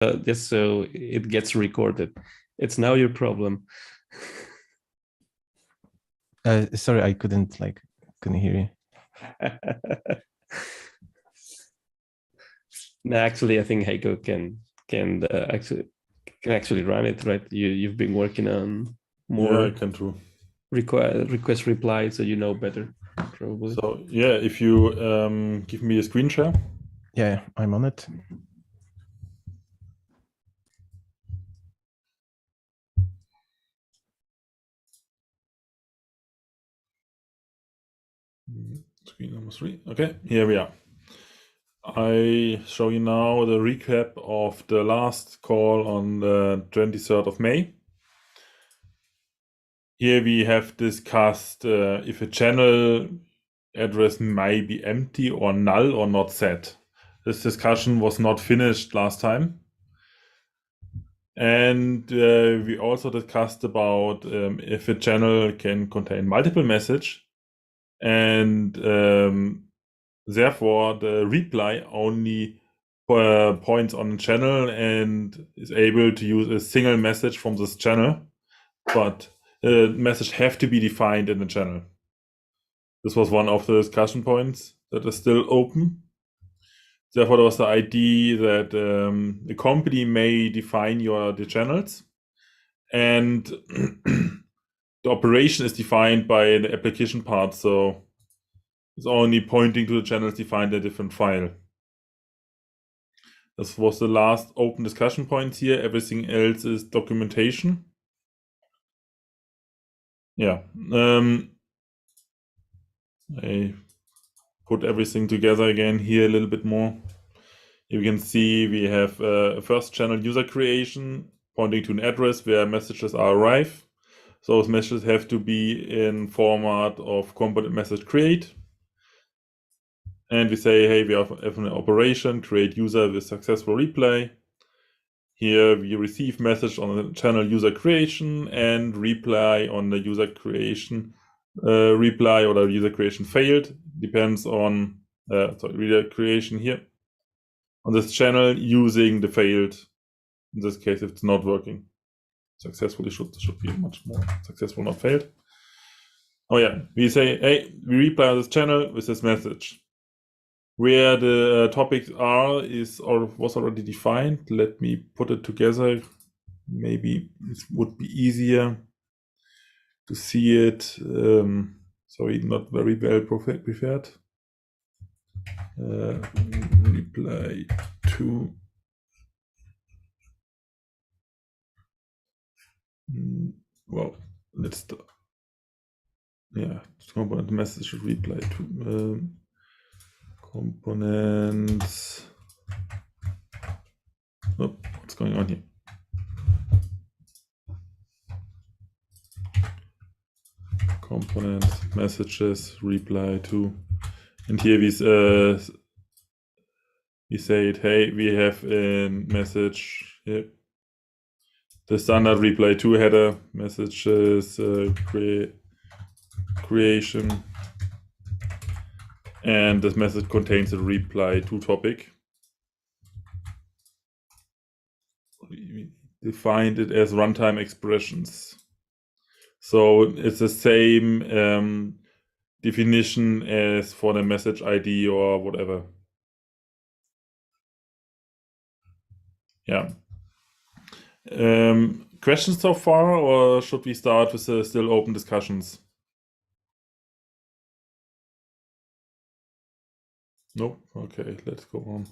just so it gets recorded. It's now your problem. Sorry, I couldn't hear you. No, actually, I think Heiko can actually run it, right? You've been working on more. Yeah, I can too. Request reply, so you know better, probably. So yeah, if you give me a screen share. Yeah, I'm on it. Screen number 3. Okay, here we are. I show you now the recap of the last call on the 23rd of May. Here we have discussed if a channel address may be empty or null or not set. This discussion was not finished last time. And we also discussed about if a channel can contain multiple messages, and therefore the reply only points on the channel and is able to use a single message from this channel, but the message have to be defined in the channel. This was one of the discussion points that is still open. Therefore, there was the idea that the company may define the channels, and the operation is defined by the application part, so it's only pointing to the channels defined in a different file. This was the last open discussion point here. Everything else is documentation. Yeah. I put everything together again here a little bit more. You can see we have a first channel user creation pointing to an address where messages are arrive. So those messages have to be in format of component message create. And we say, hey, we have an operation, create user with successful reply. Here we receive message on the channel user creation and reply on the user creation reply, or the user creation failed. Depends on user creation here on this channel using the failed. In this case, if it's not working successfully, should be much more successful, not failed. Oh yeah, we say, hey, we reply on this channel with this message. Where the topics are was already defined. Let me put it together. Maybe it would be easier to see it. Sorry, not very well prepared. Reply to. Well, let's start. Yeah, component message reply to. Components. Oh, what's going on here? Component messages reply to, and here we say it. Hey, we have a message here. The standard reply to header messages creation. And this message contains a reply to topic. We defined it as runtime expressions. So it's the same definition as for the message ID or whatever. Yeah. Questions so far, or should we start with the still open discussions? Nope. Okay, let's go on.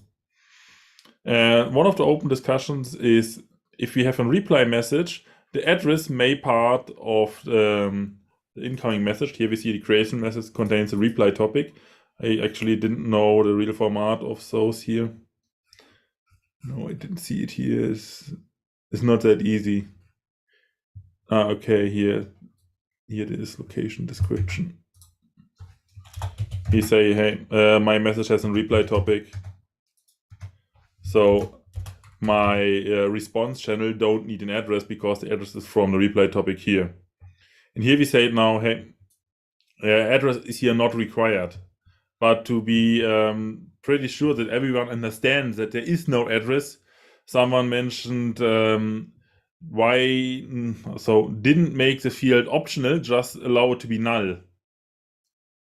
One of the open discussions is if we have a reply message, the address may part of the incoming message. Here we see the creation message contains a reply topic. I actually didn't know the real format of those here. No, I didn't see it here. It's not that easy. Okay, here it is, location description. We say, hey, my message has a reply topic. So my response channel don't need an address because the address is from the reply topic here. And here we say now, hey, address is here not required. But to be pretty sure that everyone understands that there is no address, someone mentioned why didn't make the field optional, just allow it to be null.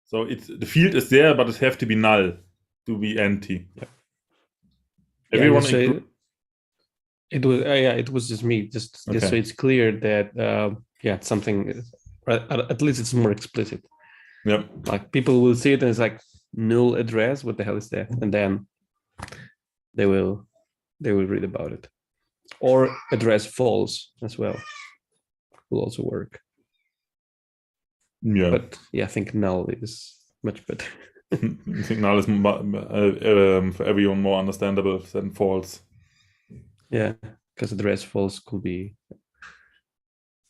So the field is there, but it have to be null to be empty. Yeah. Everyone it was just me, just so it's clear that it's something, at least it's more explicit. Yeah, like people will see it and it's like null address, what the hell is that? And then they will read about it. Or address false as well will also work. Yeah, but I think null is much better. I think null is for everyone more understandable than false. Yeah, because address false could be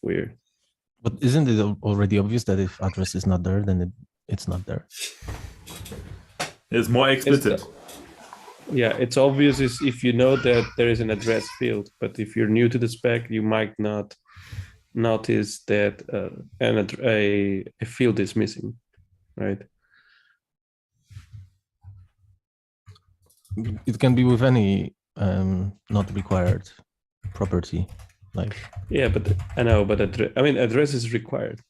weird. But isn't it already obvious that if address is not there, then it's not there? It's more explicit. It's obvious if you know that there is an address field, but if you're new to the spec, you might not notice that a field is missing, right? It can be with any not required property, like. Yeah, but I know, but address is required.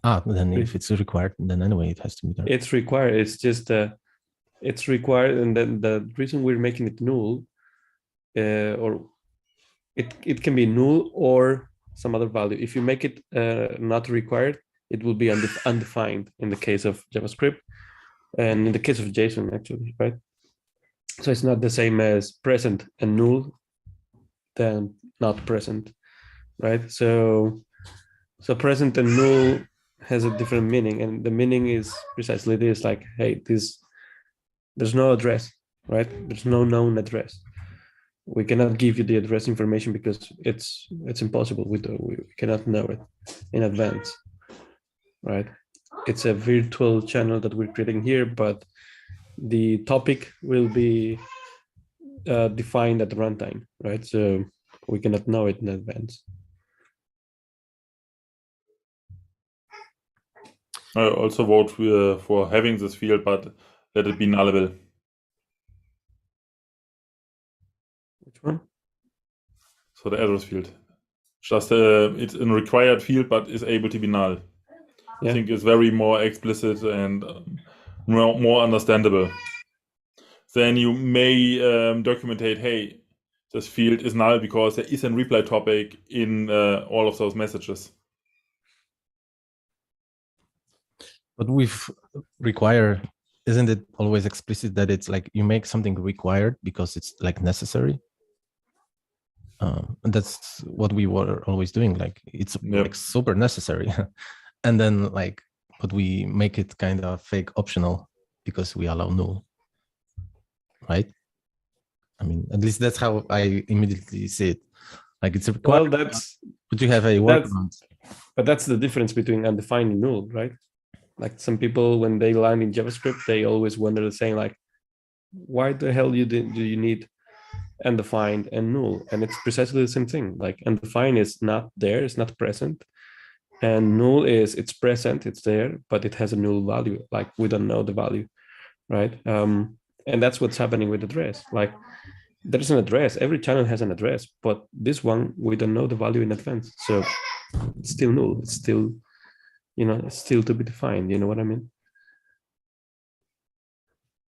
Then if it's required, then anyway it has to be there. It's required. It's just it's required, and then the reason we're making it null, or it can be null or some other value. If you make it not required, it will be undefined in the case of JavaScript, and in the case of JSON actually, right? So it's not the same as present and null than not present, right? So present and null has a different meaning, and the meaning is precisely this: like, hey, there's no address, right? There's no known address. We cannot give you the address information because it's impossible. We cannot know it in advance, right? It's a virtual channel that we're creating here, but the topic will be defined at the runtime, right? So we cannot know it in advance. I also vote for having this field, but let it be nullable. Which one? So the address field. Just it's a required field, but is able to be null. Yeah. I think it's very more explicit and more understandable. Then you may documentate, hey, this field is null because there is a reply topic in all of those messages. But with require, isn't it always explicit that it's like you make something required because it's like necessary? And that's what we were always doing. Like it's like super necessary. And then like, but we make it kind of fake optional because we allow null, right? I mean, at least that's how I immediately see it. Like it's required, but you have a workaround. But that's the difference between undefined and null, right? Like some people, when they land in JavaScript, they always wonder, saying like, why the hell do you need undefined and null? And it's precisely the same thing. Like undefined is not there, it's not present. And null is it's present, it's there, but it has a null value. Like we don't know the value, right? And that's what's happening with address. Like there's an address, every channel has an address, but this one, we don't know the value in advance. So it's still null, it's still, it's still to be defined. You know what I mean?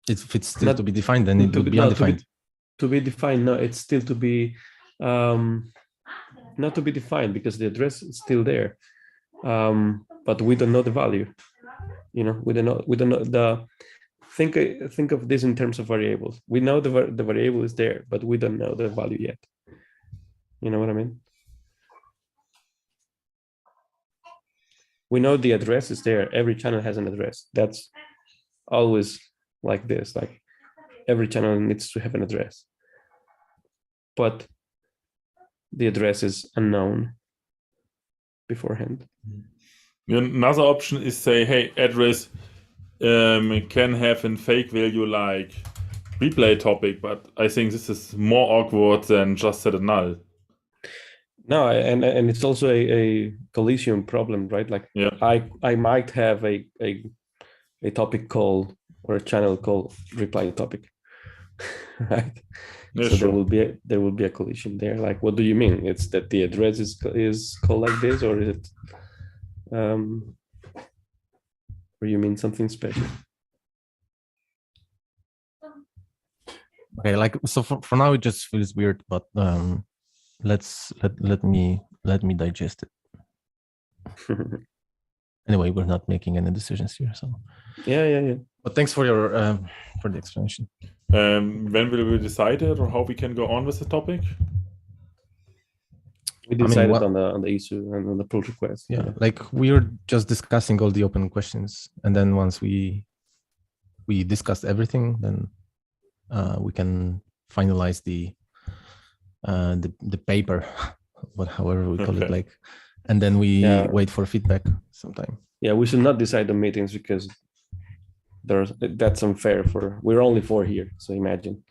If it's still to be defined, then it would be undefined. To be defined, no, it's still to be not to be defined because the address is still there, but we don't know the value. We don't know the. Think of this in terms of variables. We know the variable is there, but we don't know the value yet. You know what I mean? We know the address is there. Every channel has an address. That's always like this. Like every channel needs to have an address, but the address is unknown beforehand. Another option is say, hey, address can have a fake value like replay topic, but I think this is more awkward than just set a null. No, and it's also a collision problem, right? Like I might have a topic called or a channel called reply topic, right? Yeah, So sure. there will be a collision there. Like, what do you mean? It's that the address is called like this, or is it, or you mean something special? Okay, like, so for now it just feels weird, but let me digest it. Anyway, we're not making any decisions here, so Yeah. but thanks for your for the explanation. When will we decide it, or how we can go on with the topic? We decided on the issue and on the pull request. Yeah, like we're just discussing all the open questions, and then once we discussed everything, then we can finalize the paper, however we call it, like, and then we wait for feedback sometime. Yeah, we should not decide on meetings because that's unfair we're only 4 here, so imagine.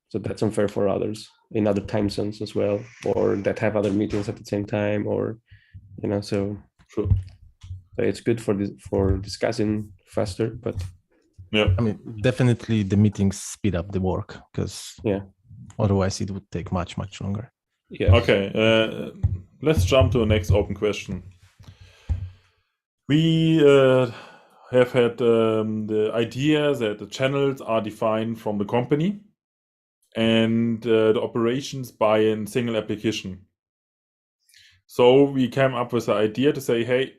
So that's unfair for others in other time zones as well, or that have other meetings at the same time, or so. Sure. So it's good for discussing faster, but yeah, I mean, definitely the meetings speed up the work, because otherwise it would take much longer. Yeah. Okay, let's jump to the next open question. We have had the idea that the channels are defined from the company and the operations by a single application. So we came up with the idea to say, hey,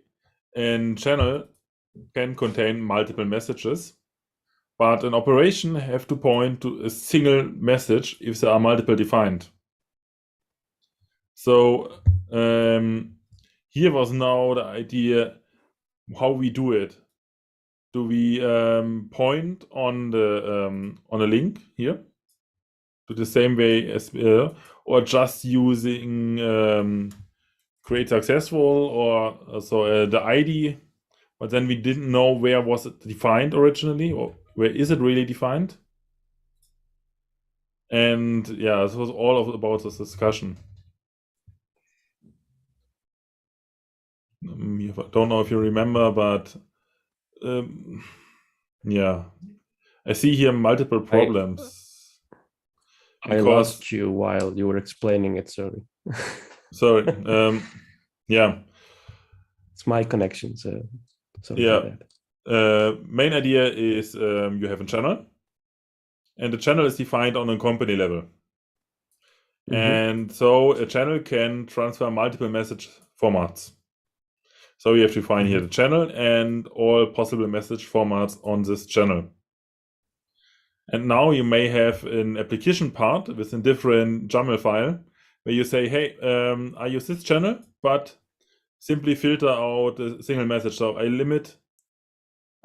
a channel can contain multiple messages, but an operation have to point to a single message if there are multiple defined. So here was now the idea how we do it. Do we point on the link here to the same way as or just using create successful, or so the ID, but then we didn't know where was it defined originally, or where is it really defined? And yeah, this was all about this discussion. I don't know if you remember, but yeah, I see here multiple problems. I lost you while you were explaining it. Sorry. Yeah, it's my connection. So sorry for that. Main idea is you have a channel, and the channel is defined on a company level. And so a channel can transfer multiple message formats. So you have to find here the channel and all possible message formats on this channel. And now you may have an application part with a different YAML file where you say, hey, I use this channel, but simply filter out a single message. So I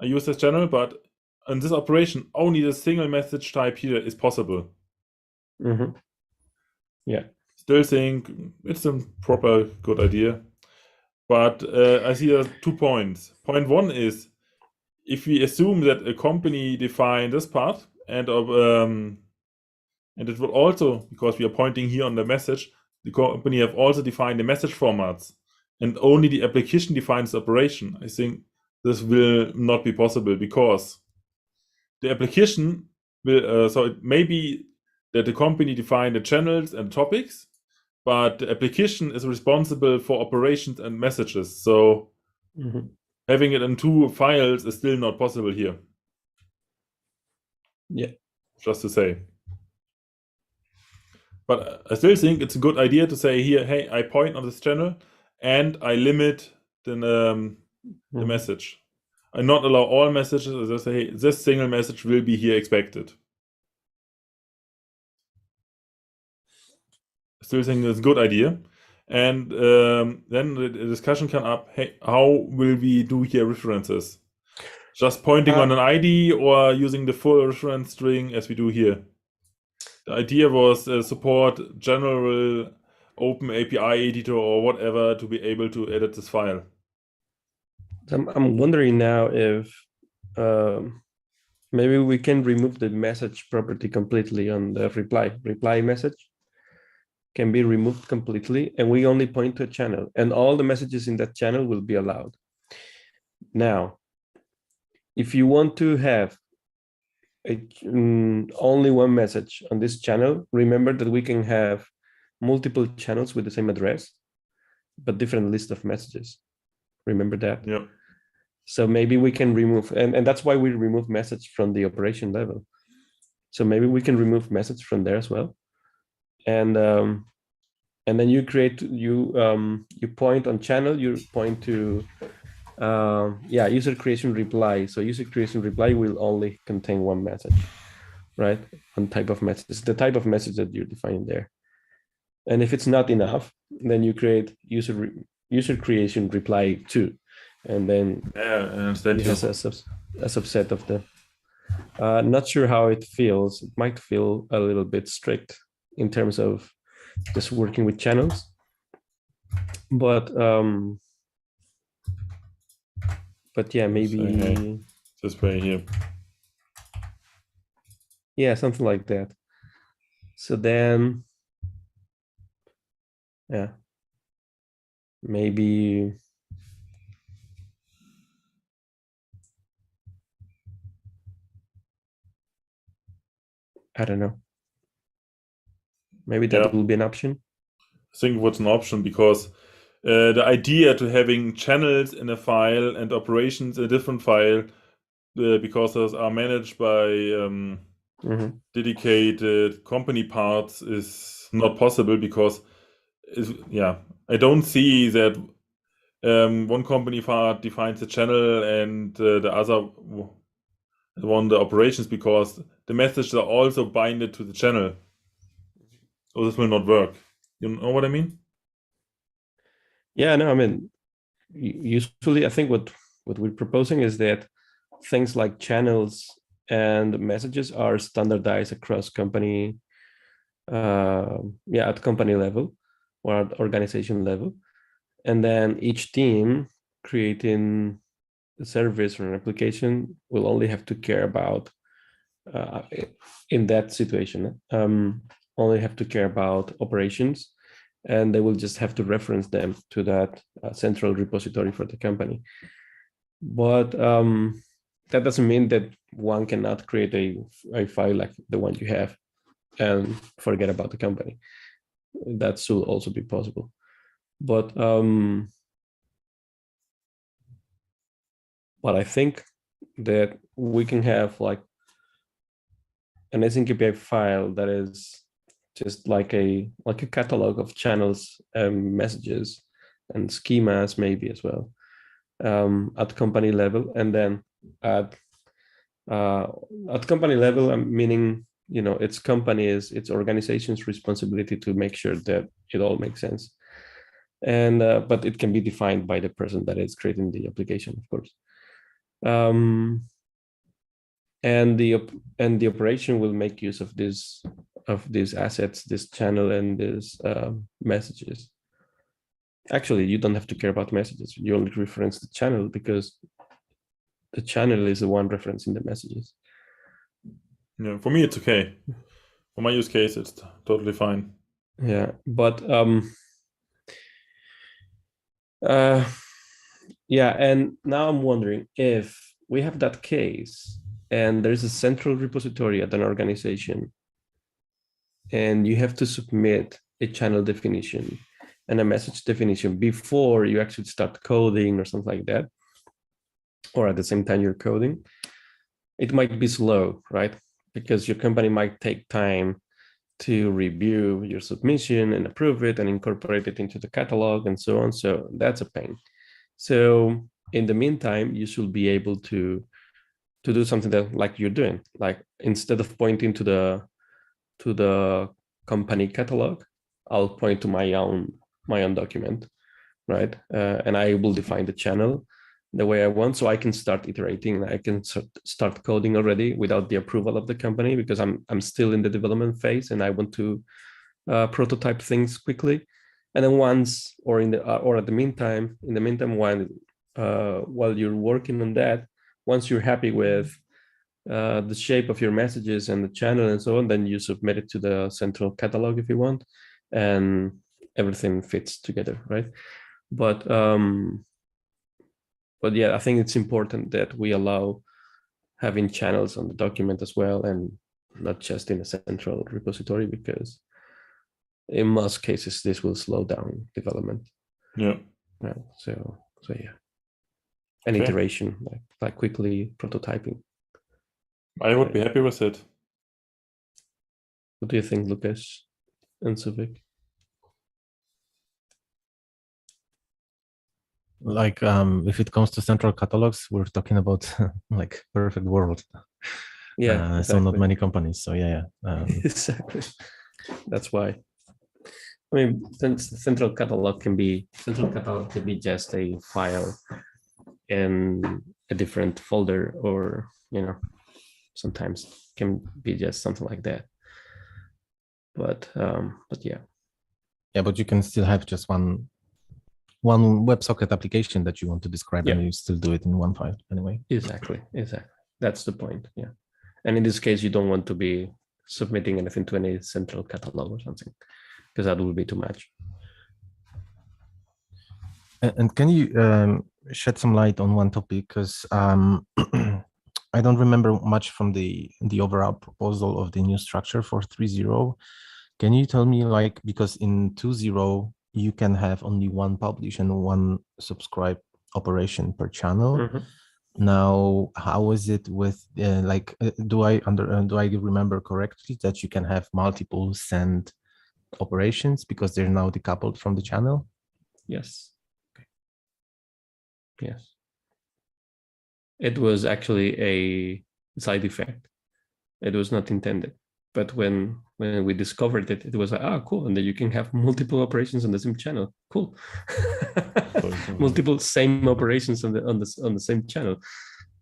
use this channel, but in this operation, only the single message type here is possible. Yeah. Still think it's a proper good idea. But I see 2 points. Point 1 is, if we assume that a company defined this part, and it will also, because we are pointing here on the message, the company have also defined the message formats, and only the application defines the operation. I think this will not be possible, because the application will, so it may be that the company define the channels and topics, but the application is responsible for operations and messages. So having it in 2 files is still not possible here. Yeah. Just to say. But I still think it's a good idea to say here, hey, I point on this channel and I limit the message. I not allow all messages. I say, hey, this single message will be here expected. I still think it's a good idea. And then the discussion come up, hey, how will we do here references? Just pointing on an ID or using the full reference string as we do here? The idea was support general open API editor or whatever to be able to edit this file. I'm wondering now if maybe we can remove the message property completely on the reply message can be removed completely, and we only point to a channel, and all the messages in that channel will be allowed. Now, if you want to have only one message on this channel. Remember that we can have multiple channels with the same address, but different list of messages. Remember that? Yeah. So maybe we can remove, and that's why we remove message from the operation level. So maybe we can remove message from there as well. And then you point on channel, you point to user creation reply. So user creation reply will only contain one message, right? One type of message. It's the type of message that you're defining there. And if it's not enough, then you create user creation reply 2, and then it has a subset of the. Not sure how it feels. It might feel a little bit strict in terms of just working with channels, but yeah, maybe this way here. Yeah, something like that. So then, yeah, maybe I don't know. Maybe that will be an option. I think what's an option, because the idea to having channels in a file and operations in a different file, because those are managed by dedicated company parts, is not possible, because I don't see that one company part defines the channel and the other one the operations, because the messages are also binded to the channel. So this will not work. You know what I mean? Yeah, no, I mean, usually I think what we're proposing is that things like channels and messages are standardized across company, at company level or at organization level. And then each team creating a service or an application will only have to care about, in that situation, only have to care about operations, and they will just have to reference them to that central repository for the company. But that doesn't mean that one cannot create a file like the one you have and forget about the company. That should also be possible. But I think that we can have like an AsyncAPI file that is just like a catalog of channels and messages and schemas maybe as well, at company level. And then at company level, meaning, its organization's responsibility to make sure that it all makes sense. And but it can be defined by the person that is creating the application, of course. And the operation will make use of these assets, this channel, and these messages. Actually, you don't have to care about messages. You only reference the channel, because the channel is the one referencing the messages. Yeah, for me it's okay. For my use case, it's totally fine. Yeah, but and now I'm wondering, if we have that case and there's a central repository at an organization, and you have to submit a channel definition and a message definition before you actually start coding or something like that, or at the same time you're coding, it might be slow, right? Because your company might take time to review your submission and approve it and incorporate it into the catalog and so on. So that's a pain. So in the meantime, you should be able to do something that, like you're doing, like instead of pointing to the company catalog, I'll point to my own document, right? And I will define the channel the way I want, so I can start iterating. I can start coding already without the approval of the company, because I'm still in the development phase and I want to prototype things quickly. And then once, or in the meantime, while you're working on that, once you're happy with the shape of your messages and the channel and so on, then you submit it to the central catalog if you want, and everything fits together, right? But yeah, I think it's important that we allow having channels on the document as well, and not just in a central repository, because in most cases this will slow down development. Yeah. Right. So yeah, an Okay. iteration, like quickly prototyping. I would be happy with it. What do you think, Lucas and Suvik? Like if it comes to central catalogs, we're talking about like perfect world. Yeah, exactly. So not many companies. So yeah. Exactly. That's why. I mean, central catalog can be just a file in a different folder, or sometimes can be just something like that. But yeah. Yeah, but you can still have just one WebSocket application that you want to describe, and you still do it in one file anyway. Exactly. That's the point. Yeah. And in this case, you don't want to be submitting anything to any central catalog or something, because that would be too much. And can you shed some light on one topic? Because I don't remember much from the overall proposal of the new structure for 3.0. Can you tell me, like, because in 2.0 you can have only one publish and one subscribe operation per channel. Mm-hmm. Now, how is it with do I remember correctly that you can have multiple send operations because they're now decoupled from the channel? Yes. Okay. Yes. It was actually a side effect. It was not intended. But when we discovered it, it was like, oh, cool. And then you can have multiple operations on the same channel. Cool. Multiple same operations on the same channel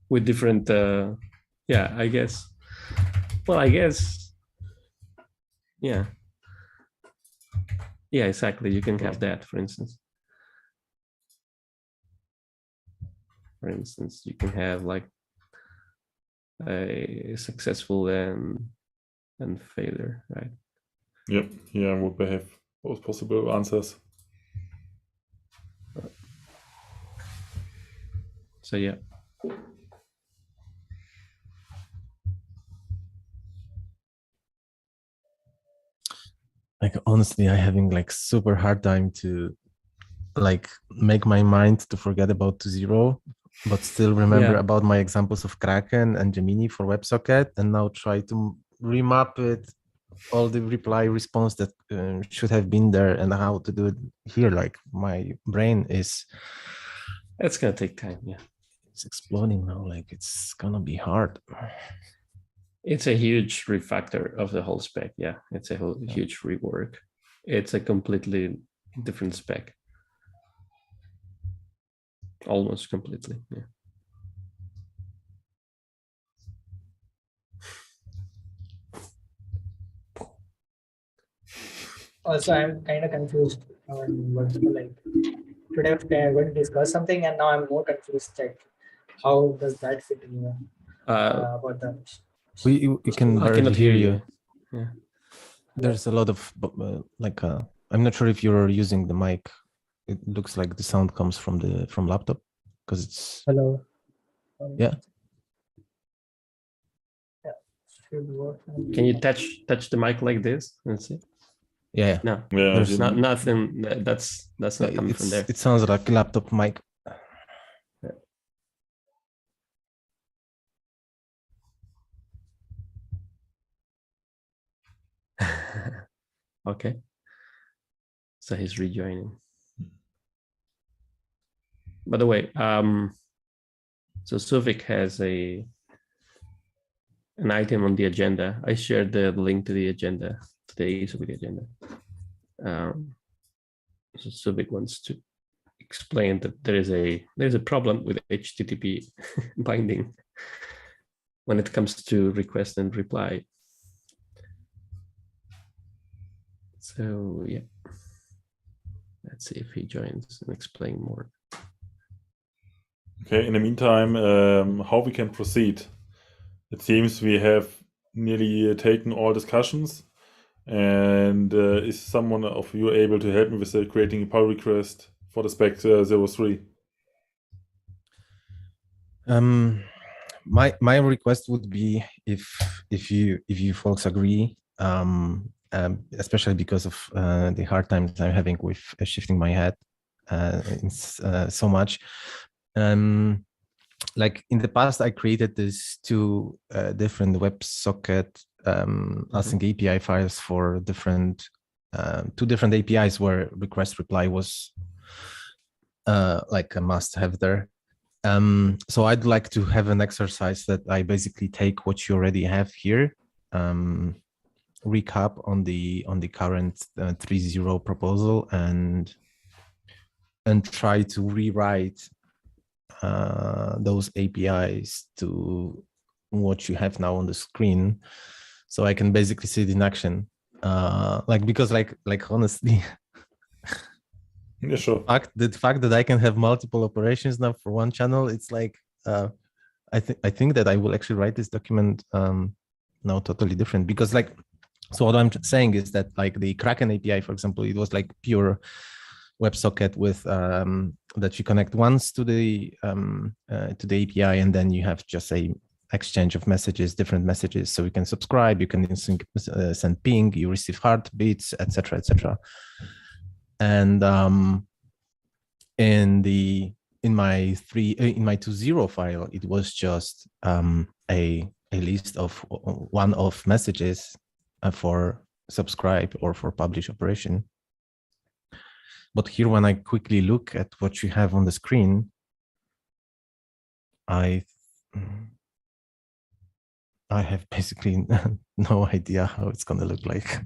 with different, I guess. Well, I guess, yeah. Yeah, exactly. You can have that, for instance. For instance, you can have like a successful and failure, right? Yep. Yeah, would have both possible answers. So yeah. Like honestly, I'm having like super hard time to like make my mind to forget about 2.0, but still remember about my examples of Kraken and Gemini for WebSocket, and now try to remap it, all the reply response that should have been there, and how to do it here. Like my brain is, it's gonna take time. Yeah, it's exploding now. Like it's gonna be hard. It's a huge refactor of the whole spec. Yeah, it's a huge rework. It's a completely different spec. Almost completely. Yeah. Also, I'm kind of confused on what like today we're going to discuss something, and now I'm more confused. Like, how does that fit in about the? We can I cannot hear you. Yeah. There's a lot of I'm not sure if you're using the mic. It looks like the sound comes from laptop because it's hello. Yeah. Can you touch the mic like this and see? Yeah. No. Yeah, there's nothing. That's not coming from there. It sounds like a laptop mic. Okay. So he's rejoining. By the way, so Suvik has an item on the agenda. I shared the link to the agenda, to the Suvik agenda. So Suvik wants to explain that there's a problem with HTTP binding when it comes to request and reply. So yeah, let's see if he joins and explain more. Okay, in the meantime, how we can proceed? It seems we have nearly taken all discussions, and is someone of you able to help me with creating a pull request for the spec 03? my request would be if you folks agree, especially because of the hard times I'm having with shifting my head so much. Like in the past, I created these two different WebSocket AsyncAPI files for different two different APIs where request reply was like a must-have there. So I'd like to have an exercise that I basically take what you already have here, recap on the current 3.0 proposal, and try to rewrite those APIs to what you have now on the screen, so I can basically see it in action. Because honestly, yeah, sure. The fact that I can have multiple operations now for one channel, it's like I think that I will actually write this document now totally different, because so what I'm saying is that like the Kraken API, for example, it was like pure WebSocket with that you connect once to the API, and then you have just a exchange of messages, different messages. So you can subscribe, you can send ping, you receive heartbeats, etc., etc. And in my 2.0 file, it was just a list of one-off messages for subscribe or for publish operation. But here, when I quickly look at what you have on the screen, I have basically no idea how it's going to look like.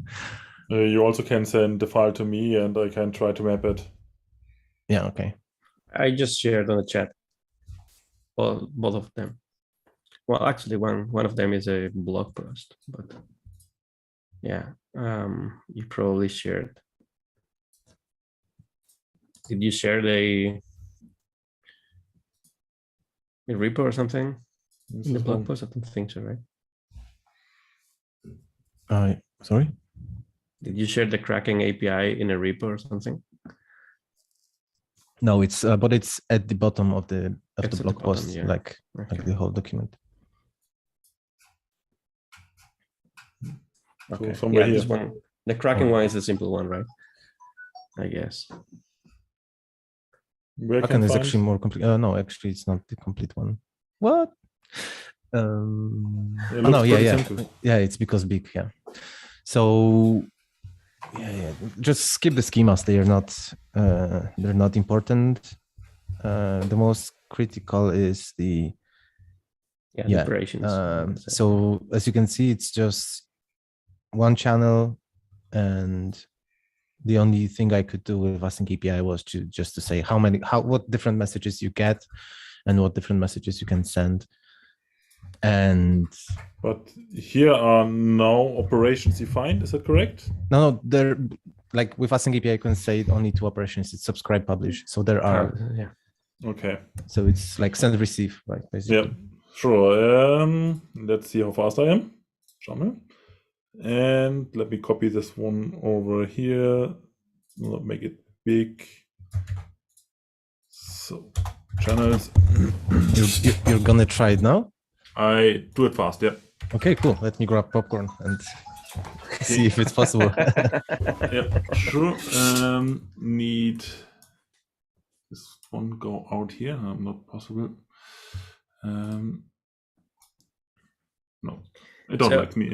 You also can send the file to me and I can try to map it. Yeah, okay. I just shared on the chat. Well, both of them. Well, actually, one of them is a blog post, but yeah, you probably shared. Did you share a repo or something in the blog post? I don't think so, right? Sorry? Did you share the Kraken API in a repo or something? No, it's but it's at the bottom of the blog post, yeah. like the whole document. Okay. So somewhere here. This one, the Kraken one is a simple one, right? I guess. Kraken is actually more complete. No, actually, it's not the complete one. What? Yeah, it's because big. Yeah. So yeah, just skip the schemas. They're not important. The most critical is the operations. So as you can see, it's just one channel, and the only thing I could do with AsyncAPI was to say what different messages you get and what different messages you can send. But here are no operations defined. Is that correct? No, they're like with AsyncAPI, I can say only two operations. It's subscribe, publish. So there are. Yeah. Okay. So it's like send, receive, right? Basically. Yeah, sure. Let's see how fast I am. Schauen wir. And let me copy this one over here. Not make it big. So channels. You're gonna try it now? I do it fast, yeah. Okay, cool. Let me grab popcorn and see if it's possible. Yeah, sure. Need this one go out here. Not possible. No, I don't like me.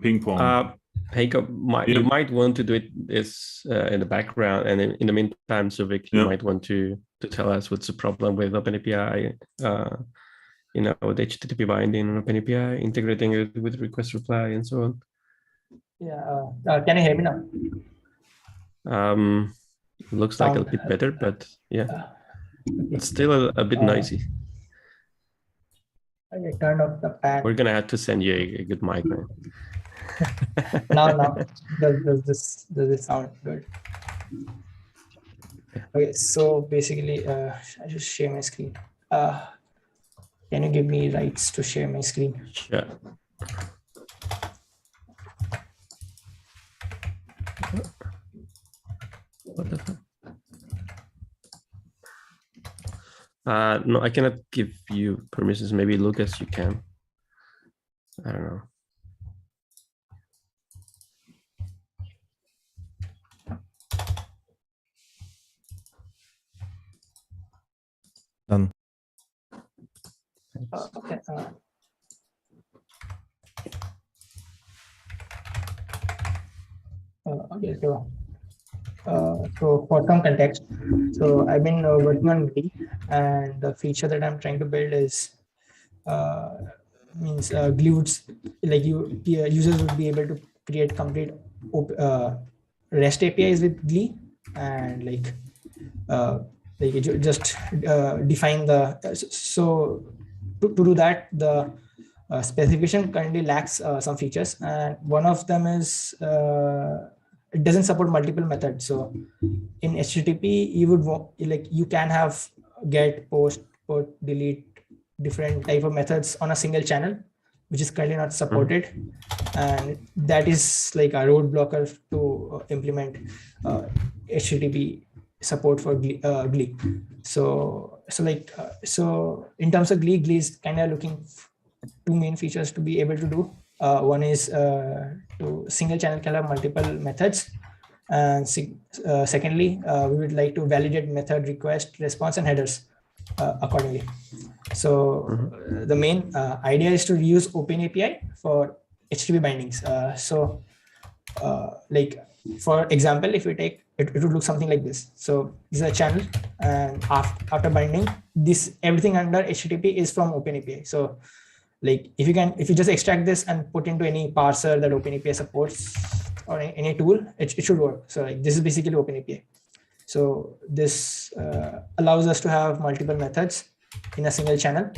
Ping pong. You might want to do this in the background, and in the meantime, Suvik, you might want to tell us what's the problem with OpenAPI. The HTTP binding on OpenAPI, integrating it with request reply, and so on. Yeah. Can you hear me now? Looks like a bit better, but yeah, it's still a bit noisy. I turned off the fan. We're gonna have to send you a good mic, man. Now, does this sound good? Okay, so basically, I just share my screen. Can you give me rights to share my screen? Sure. What the fuck? No, I cannot give you permissions. Maybe Lucas, you can. I don't know. Done. Okay. Okay. So for some context, so I've been working on Glee, and the feature that I'm trying to build is Glee would, like users would be able to create complete REST APIs with Glee, and like you just define the so to do that, the specification currently lacks some features, and one of them is it doesn't support multiple methods. So in HTTP, you would you can have get, post, put, delete, different type of methods on a single channel, which is currently not supported, and that is like a roadblocker to implement HTTP support for Glee. So in terms of Glee is kind of looking two main features to be able to do. One is to single channel can have multiple methods, and secondly, we would like to validate method request, response, and headers accordingly. So the main idea is to use OpenAPI for HTTP bindings. Like for example, if we take it would look something like this. So this is a channel, and after binding, this everything under HTTP is from OpenAPI. So like if you just extract this and put into any parser that OpenAPI supports or any tool, it should work. So like this is basically OpenAPI. So this allows us to have multiple methods in a single channel,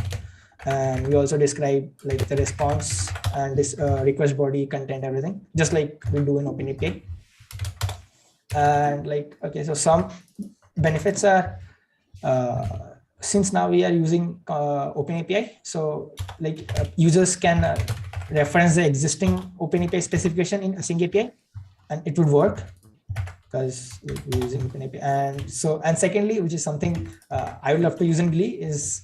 and we also describe like the response and this request body, content, everything, just like we do in OpenAPI. And like, okay, so some benefits are since now we are using OpenAPI, so like users can reference the existing OpenAPI specification in AsyncAPI, and it would work because we're using OpenAPI. And secondly, which is something I would love to use in Glee, is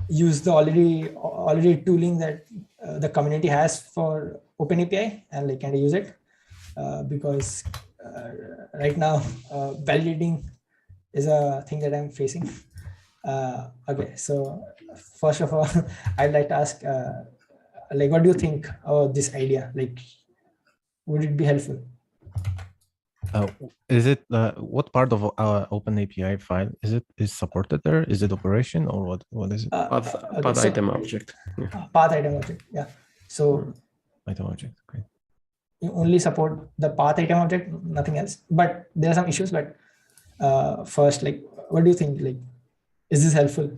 use the already tooling that the community has for OpenAPI, and like kind of use it because right now validating is a thing that I'm facing. Okay, so first of all, I'd like to ask, like, what do you think about this idea? Like, would it be helpful? Is it what part of our OpenAPI file is supported there? Is it operation or what is it? Path item object. Yeah. Path item object. Yeah. So item object. Okay. You only support the path item object, nothing else. But there are some issues. But first, like, what do you think? Like, is this helpful?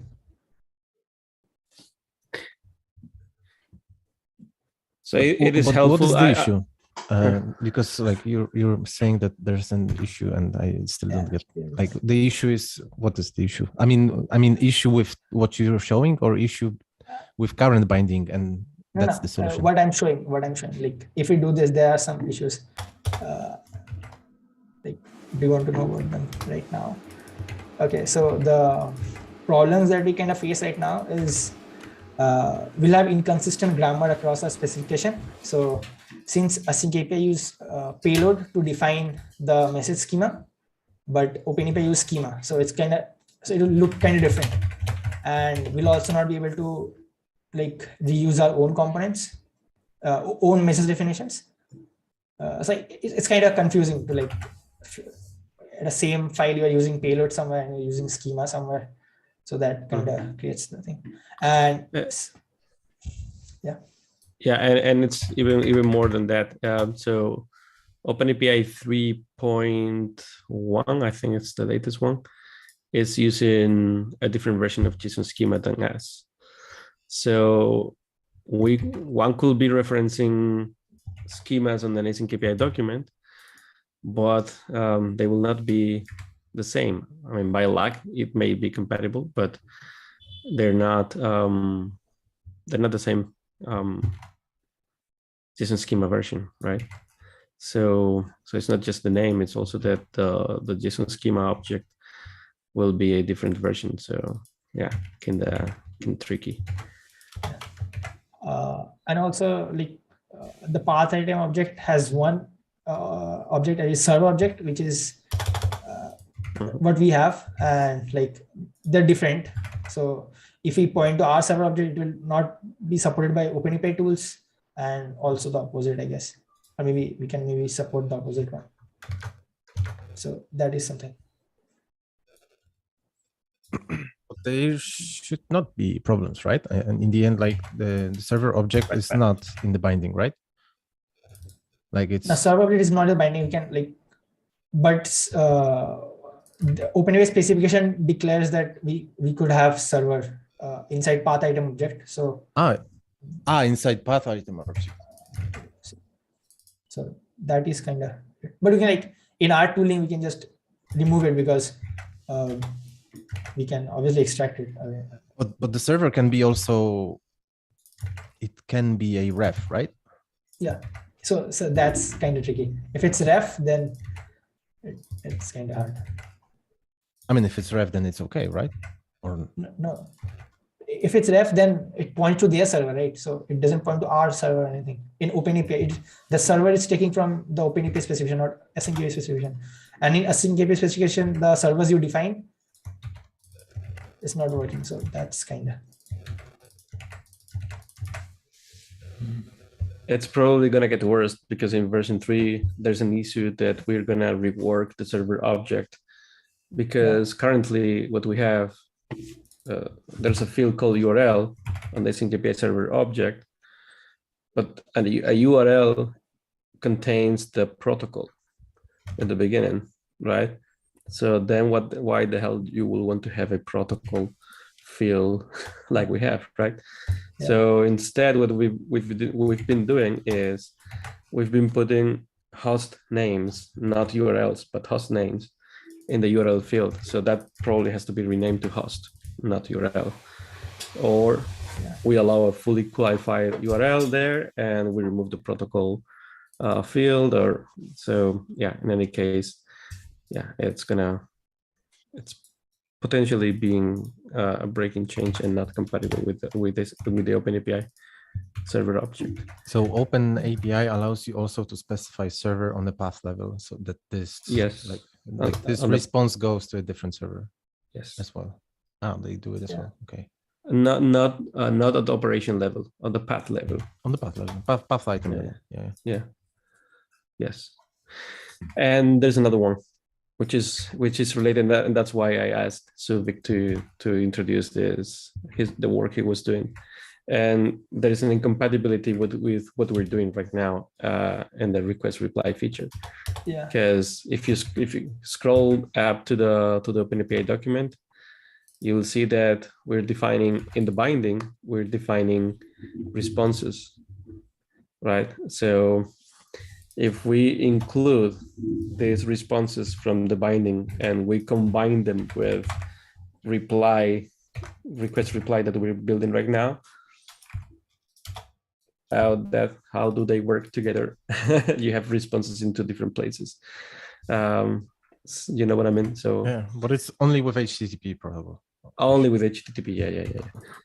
So it is helpful. What is the issue? Because like you're saying that there's an issue, and I still don't get like the issue is, what is the issue? I mean issue with what you're showing, or issue with current binding, and that's the solution. What I'm showing, like if we do this, there are some issues. Like, do you want to know about them right now? Okay, so the problems that we kind of face right now is we'll have inconsistent grammar across our specification. So since AsyncAPI use payload to define the message schema, but OpenAPI use schema, so it will look kind of different, and we'll also not be able to like reuse our own components, own message definitions. So it's kind of confusing to like in the same file you are using payload somewhere and you're using schema somewhere. So that kind of creates the thing. And yeah, and it's even more than that. So OpenAPI 3.1, I think it's the latest one, is using a different version of JSON schema than us. So one could be referencing schemas on an AsyncAPI document, but they will not be the same. I mean, by luck, it may be compatible, but they're not the same JSON schema version, right? So it's not just the name; it's also that the JSON schema object will be a different version. So yeah, kind of tricky. And also like the path item object has one object, a server object, which is what we have, and like they're different. So if we point to our server object, it will not be supported by OpenAPI tools, and also the opposite, I guess. Or maybe we can maybe support the opposite one. So that is something. But there should not be problems, right? And in the end, like the server object is not in the binding, right? Like it's the server object is not a binding. You can like, but the OpenAPI specification declares that we could have server inside path item object. So inside path item object. So that is kind of, but we can like in our tooling we can just remove it because we can obviously extract it. But the server can be also, it can be a ref, right? Yeah. So that's kind of tricky. If it's ref, then it's kind of hard. I mean, if it's ref, then it's okay, right? Or no. If it's ref, then it points to their server, right? So it doesn't point to our server or anything. In OpenAPI, the server is taking from the OpenAPI specification, not AsyncAPI specification. And in AsyncAPI specification, the servers you define is not working. So that's kind of. It's probably going to get worse because in version 3, there's an issue that we're going to rework the server object, because currently what we have, there's a field called URL on the AsyncAPI server object, but a URL contains the protocol at the beginning, right? So then why the hell you will want to have a protocol field like we have, right? Yeah. So instead, what we've been doing is we've been putting host names, not URLs, but host names in the URL field. So that probably has to be renamed to host, not URL. Or we allow a fully qualified URL there and we remove the protocol field. Or so, yeah, in any case, yeah, it's potentially being a breaking change and not compatible with the OpenAPI server object. So OpenAPI allows you also to specify server on the path level, so that this like this response goes to a different server. Yes, as well. They do it as well. Okay. Not at the operation level, on the path level. On the path level, path item level. Yeah. Yes. And there's another one, which is related, and that's why I asked Suvik to introduce the work he was doing. And there is an incompatibility with what we're doing right now in the request reply feature. Yeah. Because if you scroll up to the OpenAPI document, you will see that we're defining in the binding, we're defining responses, right? So if we include these responses from the binding and we combine them with request reply that we're building right now, how do they work together? You have responses in two different places. You know what I mean? So yeah, but it's only with HTTP probably. Only with HTTP, yeah.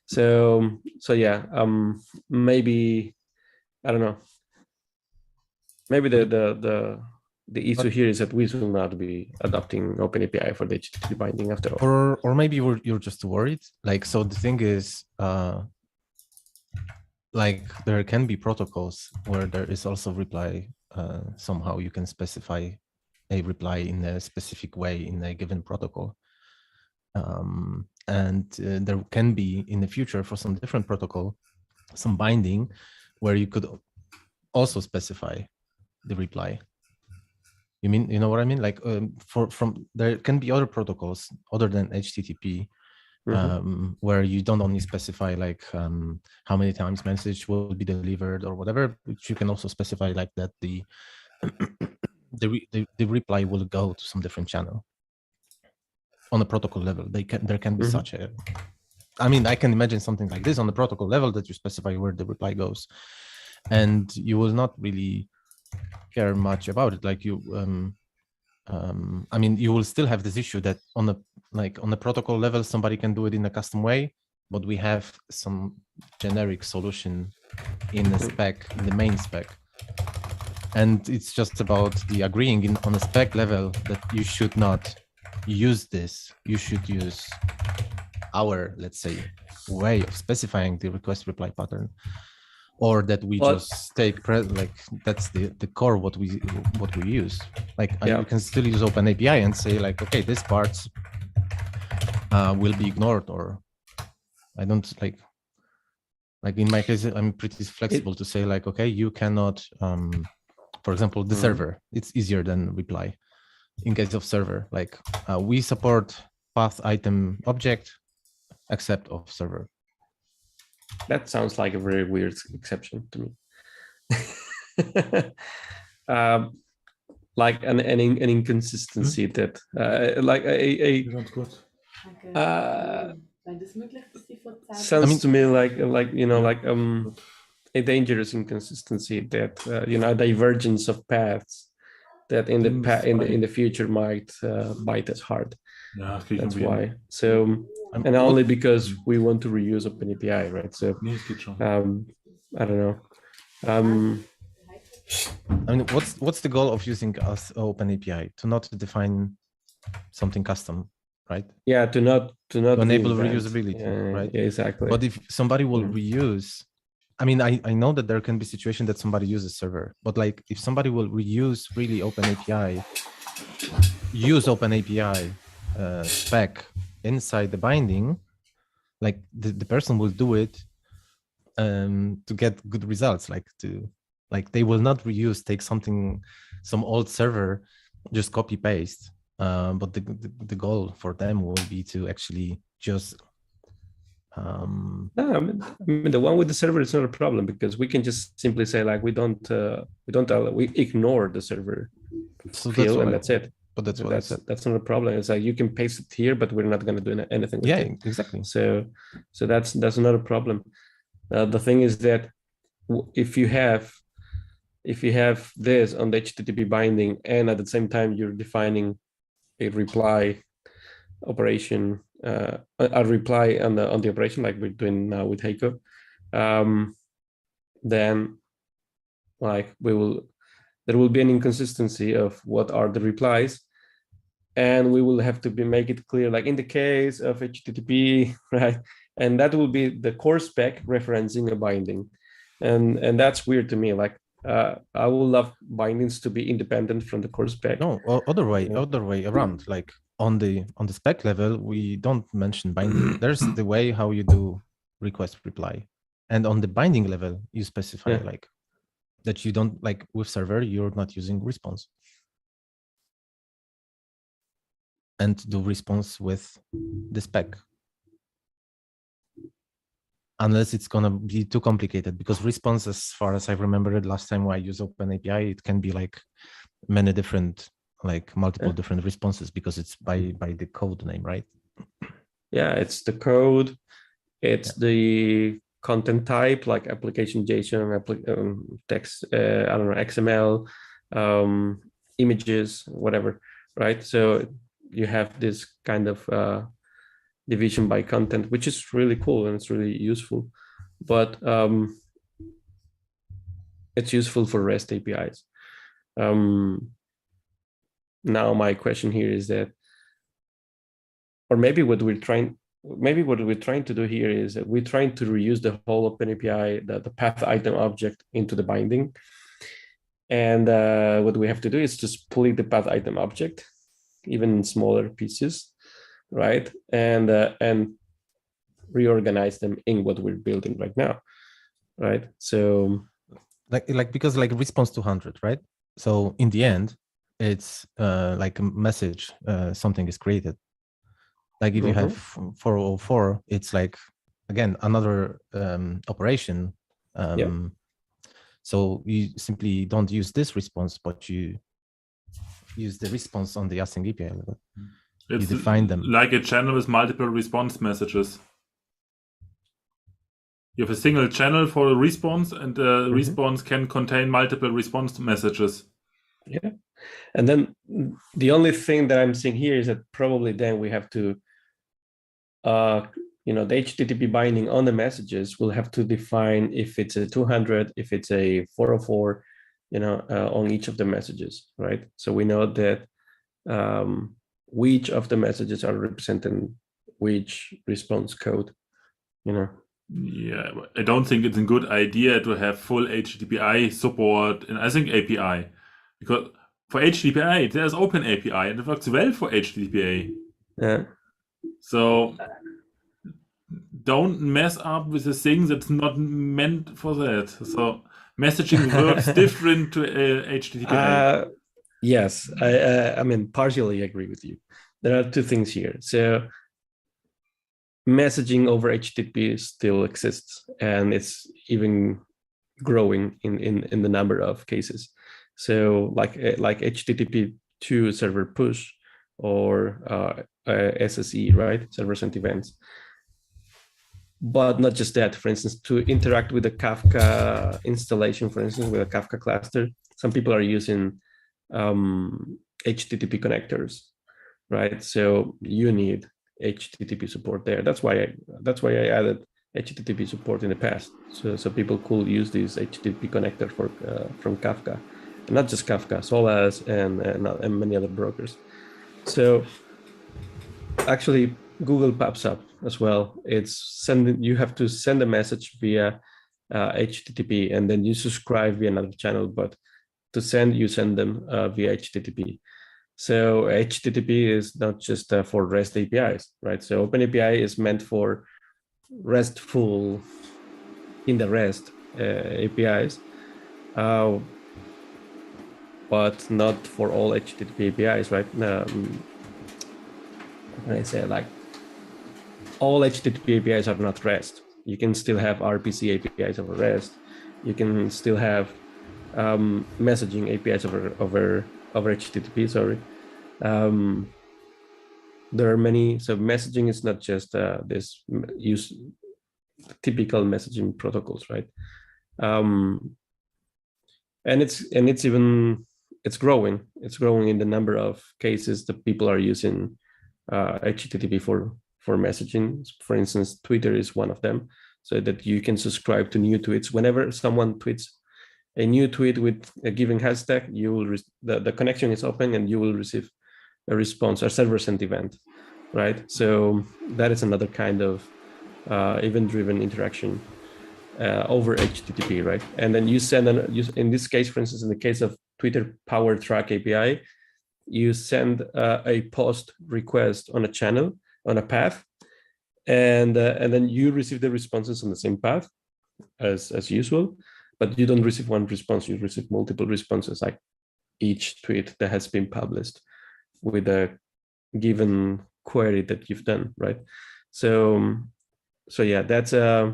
So yeah, maybe, I don't know. Maybe the issue here is that we will not be adopting OpenAPI for the HTTP binding after all. Or maybe you're just worried. Like, so the thing is, like there can be protocols where there is also reply. Somehow you can specify a reply in a specific way in a given protocol. And there can be in the future for some different protocol, some binding where you could also specify the reply. You know what I mean? Like there can be other protocols other than HTTP, where you don't only specify like how many times message will be delivered or whatever, but you can also specify like that the reply will go to some different channel. On the protocol level, there can be such a, I mean, I can imagine something like this on the protocol level that you specify where the reply goes, and you will not really care much about it. Like you, I mean, you will still have this issue that on the like on the protocol level, somebody can do it in a custom way, but we have some generic solution in the spec, in the main spec. And it's just about the agreeing on a spec level that you should not use this. You should use our, let's say, way of specifying the request reply pattern, or that we just take like that's the core what we use. Like you can still use OpenAPI and say like, okay, this part will be ignored, or I don't like in my case, I'm pretty flexible to say like, okay, you cannot, for example, the server, it's easier than reply. In case of server, like we support path item object, except of server. That sounds like a very weird exception to me. Like an inconsistency that like sounds to me like a dangerous inconsistency that a divergence of paths that in the future might bite us hard. That's why. So, and only because we want to reuse OpenAPI, right? So, I don't know. I mean, what's the goal of using OpenAPI? To not define something custom, right? Yeah, to not enable reusability, right? Yeah, exactly. But if somebody will reuse, I mean, I know that there can be situation that somebody uses server, but like if somebody will reuse really OpenAPI, use OpenAPI spec inside the binding, like the person will do it to get good results, like they will not reuse, take some old server, just copy paste. But the goal for them will be to actually just no, I mean the one with the server is not a problem, because we can just simply say like we ignore the server field, and that's it. But that's what I said. That's not a problem. It's like you can paste it here, but we're not going to do anything with it. Yeah, exactly. So that's not a problem. The thing is that if you have this on the HTTP binding, and at the same time you're defining a reply operation, a reply on the operation like we're doing now with Heiko, then like there will be an inconsistency of what are the replies, and we will have to make it clear, like in the case of HTTP, right? And that will be the core spec referencing a binding, and that's weird to me. Like I would love bindings to be independent from the core spec. No, other way around. Like on the spec level, we don't mention binding. There's the way how you do request reply, and on the binding level, you specify like that you don't, like with server, you're not using response, and do response with the spec, unless it's gonna be too complicated, because response, as far as I remember it last time I used OpenAPI, it can be like many different, like multiple different responses, because it's by the code name, right? Yeah, it's the code, it's the content type, like application JSON, text, I don't know, XML, images, whatever, right? So you have this kind of division by content, which is really cool and it's really useful, but it's useful for REST APIs. Now my question here is that, or maybe what we're trying to do here is that we're trying to reuse the whole OpenAPI, the path item object into the binding. And what we have to do is to split the path item object, even in smaller pieces, right? And reorganize them in what we're building right now, right? So like because like response 200, right? So in the end, it's like a message, something is created. Like if you have 404, it's like, again, another operation. So you simply don't use this response, but you use the response on the AsyncAPI level. You define them. Like a channel with multiple response messages. You have a single channel for a response, and the response can contain multiple response messages. Yeah. And then the only thing that I'm seeing here is that probably then we have to, you know, the HTTP binding on the messages will have to define if it's a 200, if it's a 404, you know, on each of the messages, right? So we know that which of the messages are representing which response code, you know. Yeah, I don't think it's a good idea to have full HTTP support in AsyncAPI, because for HTTP there's OpenAPI and it works well for HTTP. Yeah. So don't mess up with a thing that's not meant for that. So messaging works different to HTTP. Yes, I mean, partially agree with you. There are two things here. So messaging over HTTP still exists, and it's even growing in the number of cases. So like HTTP 2 server push or SSE, right? Server sent events. But not just that. For instance, to interact with a Kafka installation, for instance, with a Kafka cluster, some people are using HTTP connectors, right? So you need HTTP support there. That's why I added HTTP support in the past, so people could use this HTTP connector for from Kafka, and not just Kafka, Solaz and many other brokers. So actually, Google pops up as well. It's sending, you have to send a message via HTTP, and then you subscribe via another channel. But to send, you send them via HTTP. So HTTP is not just for REST APIs, right? So OpenAPI is meant for RESTful in the REST APIs, but not for all HTTP APIs, right? How can I say, like, all HTTP APIs are not REST. You can still have RPC APIs over REST. You can still have messaging APIs over HTTP. Sorry. There are many. So messaging is not just this use typical messaging protocols, right? And it's growing. It's growing in the number of cases that people are using HTTP for messaging. For instance, Twitter is one of them, so that you can subscribe to new tweets. Whenever someone tweets a new tweet with a given hashtag, you will the connection is open and you will receive a response, a server sent event, right? So that is another kind of event-driven interaction over HTTP, right? And then you send in this case, for instance, in the case of Twitter Power Track API, you send a post request on a channel, on a path, and then you receive the responses on the same path as usual, but you don't receive one response, you receive multiple responses, like each tweet that has been published with a given query that you've done, right? So yeah, that's yeah,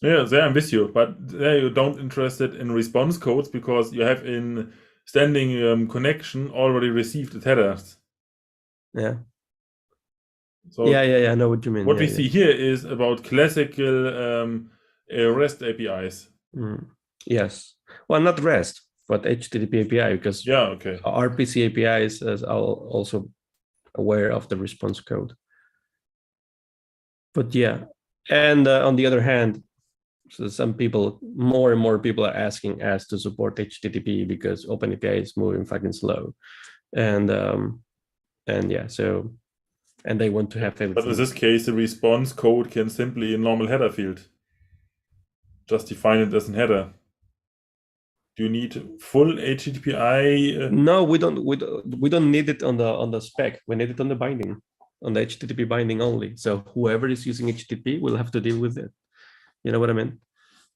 there I'm with you, but there you don't interested in response codes because you have in standing connection already received the headers. Yeah. So yeah, I know what you mean. What we see here is about classical REST APIs. Yes. Well, not REST, but HTTP API, because RPC APIs is also aware of the response code. But yeah, and on the other hand, so some people, more and more people are asking us to support HTTP because OpenAPI is moving fucking slow, and yeah, so, and they want to have everything. But in this case, the response code can simply in normal header field just define it as a header. Do you need full HTTP? No, we don't need it on the spec. We need it on the binding, on the HTTP binding only. So whoever is using HTTP will have to deal with it. You know what I mean?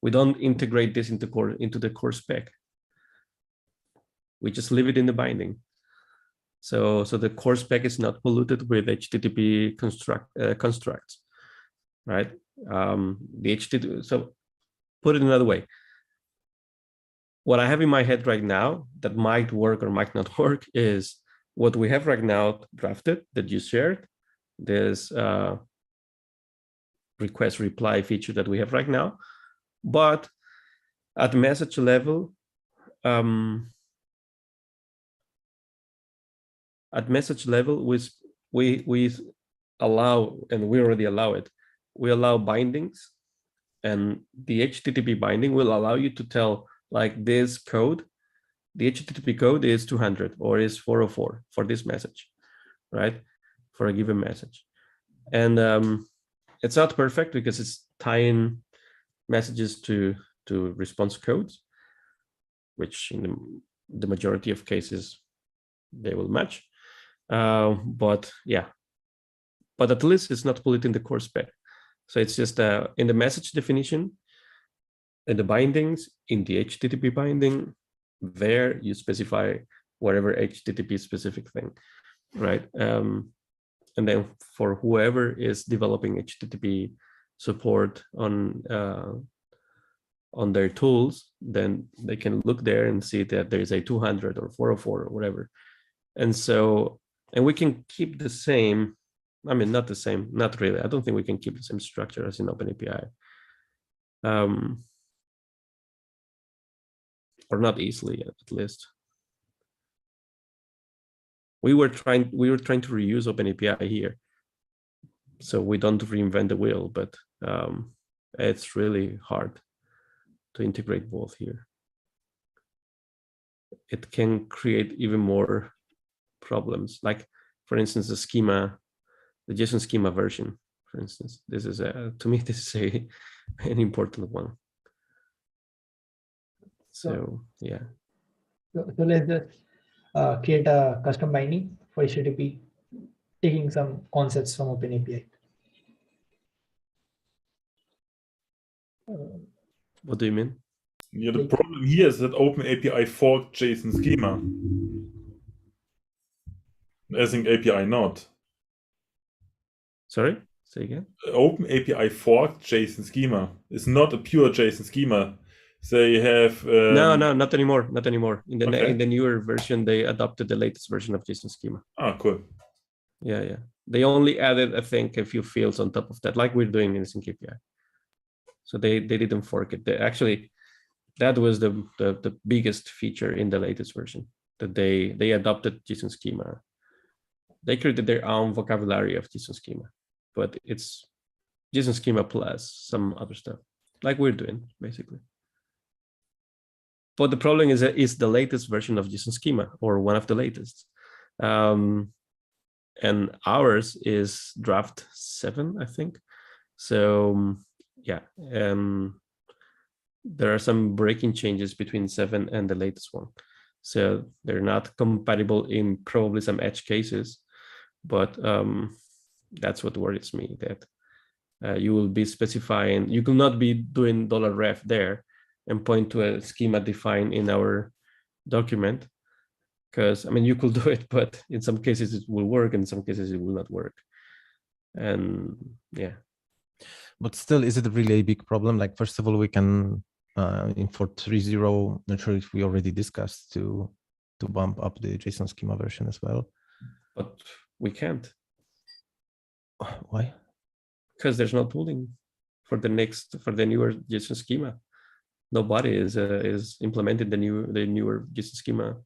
We don't integrate this into the core spec. We just leave it in the binding. So the core spec is not polluted with HTTP constructs, right? The HTTP. So put it another way. What I have in my head right now that might work or might not work is what we have right now drafted that you shared. This request reply feature that we have right now, but at message level, at message level, we allow, and we already allow it, we allow bindings, and the HTTP binding will allow you to tell, like, this code, the HTTP code is 200 or is 404 for this message, right? For a given message. And it's not perfect because it's tying messages to response codes, which in the majority of cases they will match. But yeah, but at least it's not put in the core spec. So it's just in the message definition, in the bindings, in the HTTP binding, there you specify whatever HTTP specific thing, right? And then for whoever is developing HTTP support on their tools, then they can look there and see that there's a 200 or 404 or whatever. And so, and we can keep the same, I mean, not the same, not really. I don't think we can keep the same structure as in OpenAPI. Or not easily, at least. We were trying to reuse OpenAPI here, so we don't reinvent the wheel, but it's really hard to integrate both here. It can create even more problems. Like, for instance, the schema, the JSON schema version, for instance. This is to me, this is an important one. So yeah. So let's just create a custom binding for HTTP, taking some concepts from OpenAPI. What do you mean? Yeah, the problem here is that OpenAPI forked JSON schema. AsyncAPI not. Sorry, say again. OpenAPI forked JSON schema. It's not a pure JSON schema. They have no, not anymore. Not anymore. In the okay. in the newer version, they adopted the latest version of JSON schema. Ah, cool. Yeah. They only added, I think, a few fields on top of that, like we're doing in AsyncAPI. So they didn't fork it. Actually, that was the biggest feature in the latest version, that they adopted JSON schema. They created their own vocabulary of JSON schema, but it's JSON schema plus some other stuff, like we're doing, basically. But the problem is that it's the latest version of JSON schema, or one of the latest. And ours is draft 7, I think. So yeah, there are some breaking changes between 7 and the latest one. So they're not compatible in probably some edge cases, but that's what worries me, that you will be specifying, you will not be doing $ref there and point to a schema defined in our document. Because, I mean, you could do it, but in some cases it will work, in some cases it will not work. And yeah. But still, is it really a big problem? Like, first of all, we can, in 4.3.0, not sure if we already discussed to bump up the JSON schema version as well. But we can't. Why? Because there's no tooling for the newer JSON schema. Nobody is implementing the newer JSON schema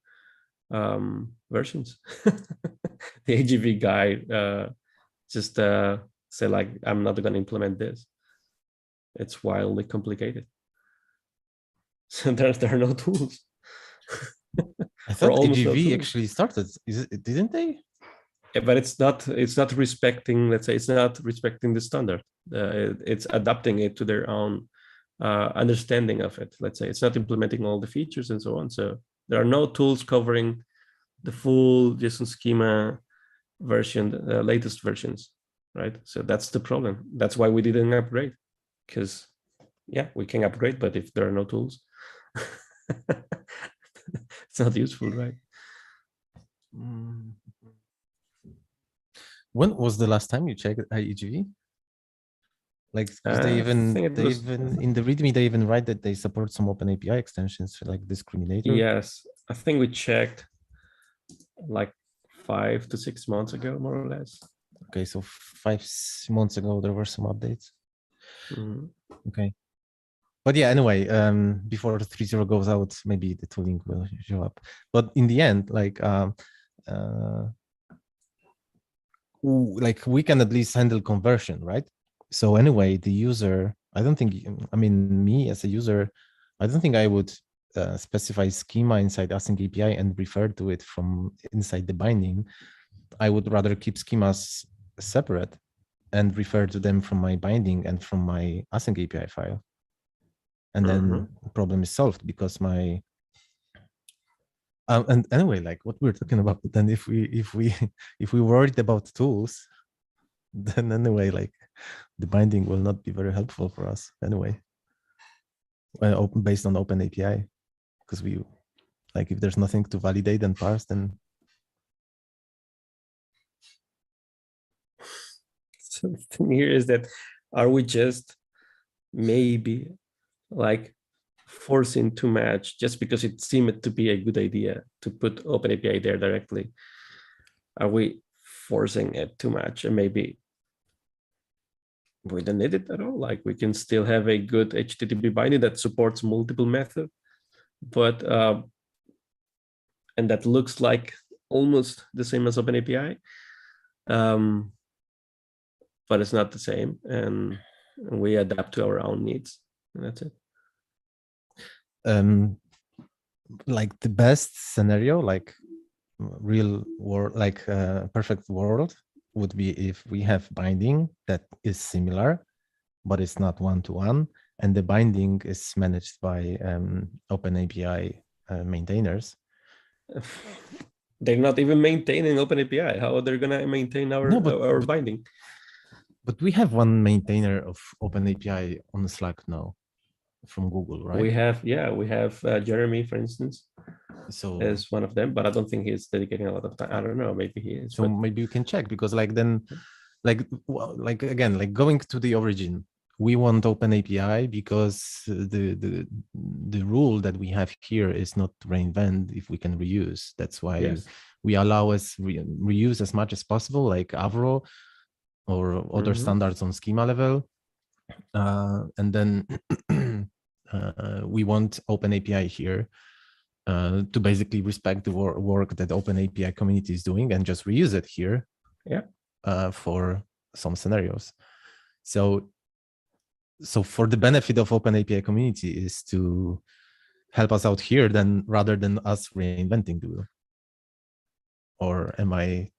versions. The AGV guy just say, like, I'm not going to implement this. It's wildly complicated. So there are no tools. I thought AGV no actually started. Didn't they? Yeah, but it's not respecting, let's say, it's not respecting the standard. It's adapting it to their own understanding of it. Let's say it's not implementing all the features and so on. So there are no tools covering the full JSON schema version, latest versions, right? So that's the problem. That's why we didn't upgrade, because yeah, we can upgrade, but if there are no tools, it's not useful, right? When was the last time you checked IEGV? Like, they even in the README they even write that they support some OpenAPI extensions for like discriminator. Yes, I think we checked like 5 to 6 months ago, more or less. Okay, so 5 months ago there were some updates. Okay, but yeah, anyway, before the 3.0 goes out, maybe the tooling will show up. But in the end, like like we can at least handle conversion, right? So anyway, the user, I don't think, I mean, me as a user, I don't think I would specify schema inside AsyncAPI and refer to it from inside the binding. I would rather keep schemas separate and refer to them from my binding and from my AsyncAPI file. And then the problem is solved because my and anyway, like what we're talking about, then if we worried about tools, then anyway, like the binding will not be very helpful for us anyway. Based on OpenAPI, because we like if there's nothing to validate and parse, then. So the thing here is that, are we just maybe like forcing too much just because it seemed to be a good idea to put OpenAPI there directly? Are we forcing it too much? And maybe we don't need it at all. Like we can still have a good HTTP binding that supports multiple methods, but and that looks like almost the same as OpenAPI, but it's not the same, and we adapt to our own needs, and that's it. Like the best scenario, like real world, like perfect world, would be if we have binding that is similar, but it's not one-to-one, and the binding is managed by OpenAPI maintainers. They're not even maintaining OpenAPI. How are they going to maintain our binding? But we have one maintainer of OpenAPI on Slack now from Google, right? We have Jeremy, for instance, so as one of them, but I don't think he's dedicating a lot of time. I don't know, maybe he is. So maybe you can check, because like then, like again, like going to the origin, we want OpenAPI because the rule that we have here is not to reinvent if we can reuse. That's why we allow us reuse as much as possible, like Avro or other standards on schema level. And then we want OpenAPI here to basically respect the work that OpenAPI community is doing and just reuse it here for some scenarios. So for the benefit of OpenAPI community is to help us out here then rather than us reinventing the wheel. Or am I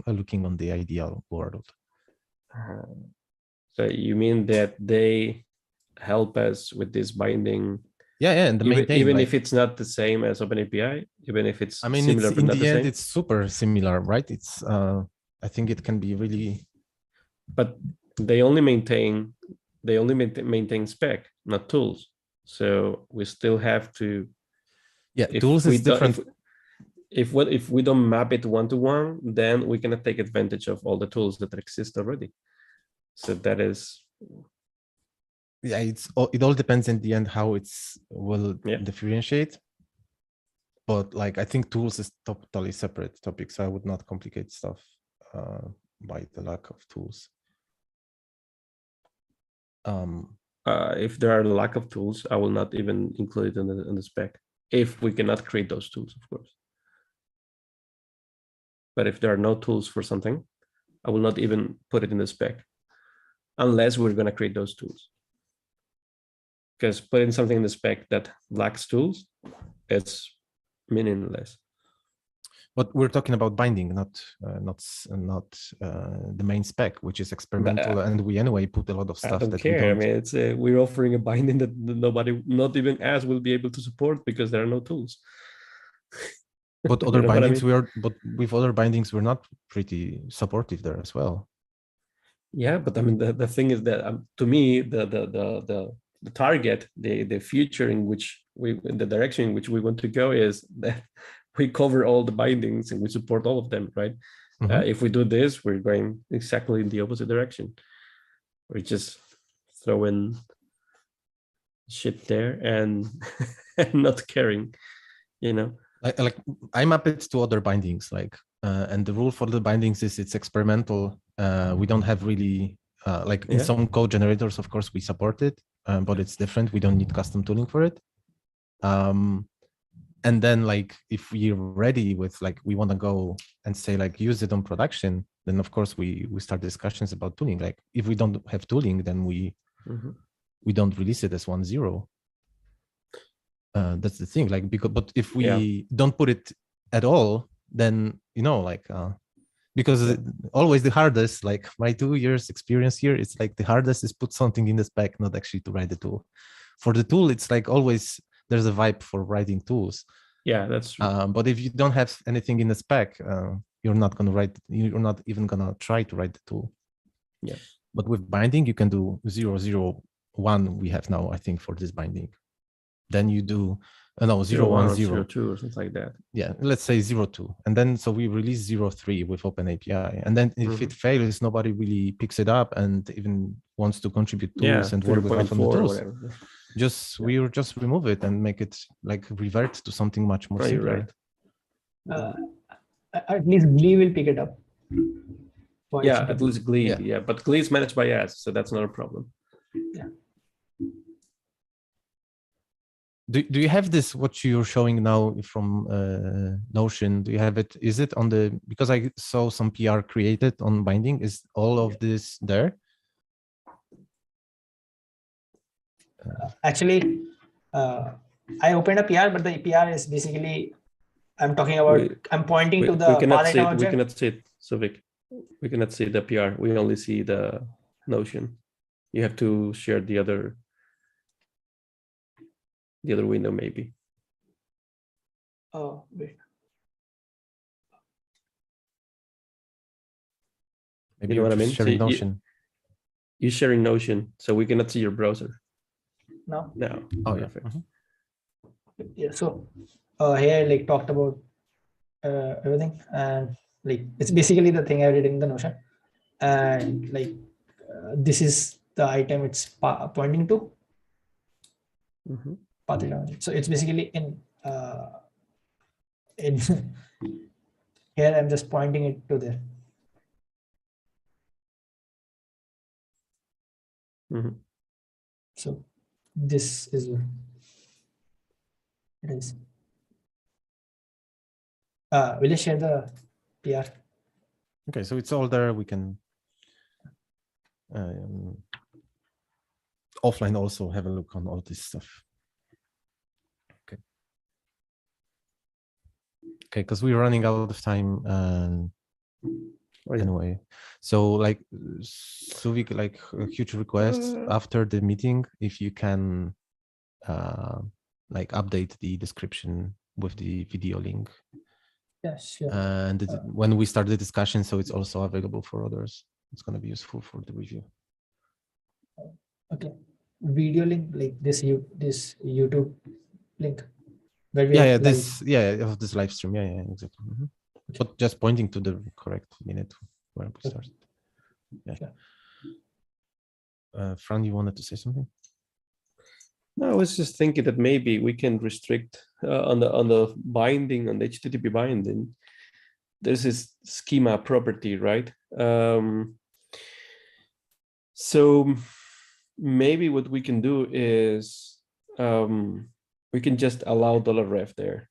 looking on the ideal world? So you mean that they help us with this binding? Yeah, and even if it's not the same as OpenAPI, even if it's similar, it's, but in not the end, it's super similar, right? It's I think it can be really. But they only maintain spec, not tools. So we still have to. Yeah, tools is different. If we don't map it one-to-one, then we cannot take advantage of all the tools that exist already. So that is. Yeah, it all depends in the end how it's will differentiate. But like I think tools is totally separate topic, so I would not complicate stuff by the lack of tools. If there are a lack of tools, I will not even include it in the spec. If we cannot create those tools, of course. But if there are no tools for something, I will not even put it in the spec, unless we're going to create those tools. Because putting something in the spec that lacks tools, it's meaningless. But we're talking about binding, not the main spec, which is experimental, and we anyway put a lot of stuff. I don't care. I mean, it's we're offering a binding that nobody, not even us, will be able to support because there are no tools. But other bindings, but with other bindings, we're not pretty supportive there as well. Yeah, but I mean, the thing is that to me, the target, the future in which the direction in which we want to go is that we cover all the bindings and we support all of them, right? If we do this, we're going exactly in the opposite direction. We're just throwing shit there and not caring, you know. Like I map it to other bindings, like and the rule for the bindings is it's experimental. We don't have really like in some code generators, of course, we support it, but it's different. We don't need custom tooling for it. And then like if we're ready with like we want to go and say like use it on production, then of course we start discussions about tooling. Like if we don't have tooling, then we don't release it as 1.0. That's the thing. Like because but if we don't put it at all, then like because always the hardest, like my 2 years experience here, it's like the hardest is put something in the spec, not actually to write the tool. For the tool, it's like always there's a vibe for writing tools. Yeah, that's true. But if you don't have anything in the spec, you're not going to write, you're not even going to try to write the tool. Yeah. But with binding, you can do 0.0.1 we have now, I think, for this binding. Then you do, no, 0.1.0. 0.2 or something like that. Yeah, let's say 0.2. And then, so we release 0.3 with OpenAPI. And then if it fails, nobody really picks it up and even wants to contribute tools and work with us on the tools. We'll just remove it and make it like revert to something much more simpler. Right. At least Glee will pick it up. Yeah, at least Glee. Yeah, but Glee is managed by us, so that's not a problem. Yeah. Do you have this, what you're showing now from Notion? Do you have it? Is it on the, because I saw some PR created on binding. Is all of this there? Actually, I opened a PR, but the PR is basically, I'm talking about, I'm pointing to the path item object. We cannot see it, Suvik. We cannot see the PR. We only see the Notion. You have to share the other window, maybe. Oh, wait. Maybe you know what I mean? Sharing Notion. You're sharing Notion, so we cannot see your browser. No. No. Oh, yeah. Yeah. So here, like, talked about everything, and like it's basically the thing I did in the Notion, and like this is the item it's pointing to. So it's basically in here I'm just pointing it to there. So this is what it is. Will you share the PR? Okay, so it's all there. We can offline also have a look on all this stuff. Okay, because we're running out of time anyway. So like Suvik, like a huge request after the meeting, if you can like update the description with the video link. Yes, sure. And when we start the discussion, so it's also available for others. It's going to be useful for the review. Okay, video link like this YouTube link. Of this live stream. Yeah, exactly. Okay. But just pointing to the correct minute where we started. Yeah. Sure. Fran, you wanted to say something? No, I was just thinking that maybe we can restrict on the binding, on the HTTP binding. There's this schema property, right? So maybe what we can do is we can just allow $ref there.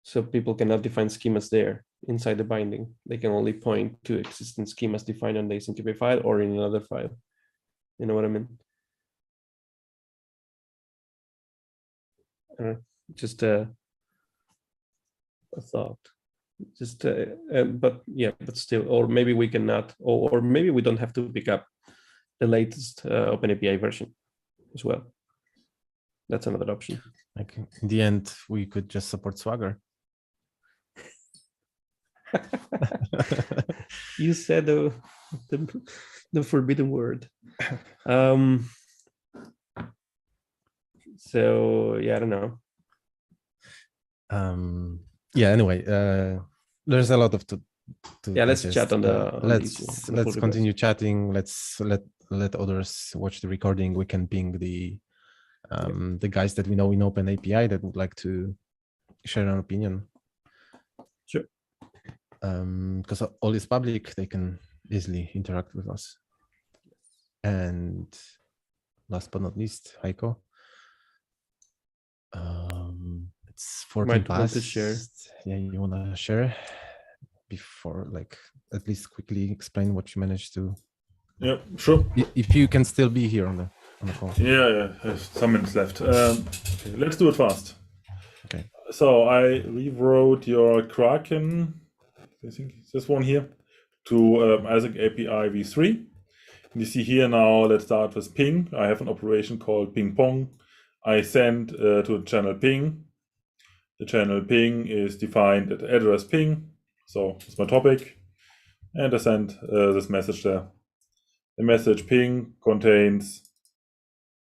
So people cannot define schemas there inside the binding. They can only point to existing schemas defined on the AsyncAPI file or in another file. You know what I mean? Just a thought. Just but still, or maybe we cannot, or maybe we don't have to pick up the latest OpenAPI version as well. That's another option. Like in the end, we could just support Swagger. You said the forbidden word. So yeah, I don't know. Yeah. Anyway, there's a lot of to let's chat on the. Let's continue chatting. Let's let others watch the recording. We can ping the guys that we know in OpenAPI that would like to share an opinion. Sure. Because all is public, they can easily interact with us. And last but not least, Heiko. Let's it's 14 Might want past. to share. Yeah, you want to share before, like, at least quickly explain what you managed to. Yeah, sure. If you can still be here on the call. Yeah, I have some minutes left. Okay, let's do it fast. Okay. So I rewrote your Kraken, I think it's this one here, to AsyncAPI v3. You see here now, let's start with ping. I have an operation called ping pong. I send to the channel ping. The channel ping is defined at address ping. So it's my topic. And I send this message there. The message ping contains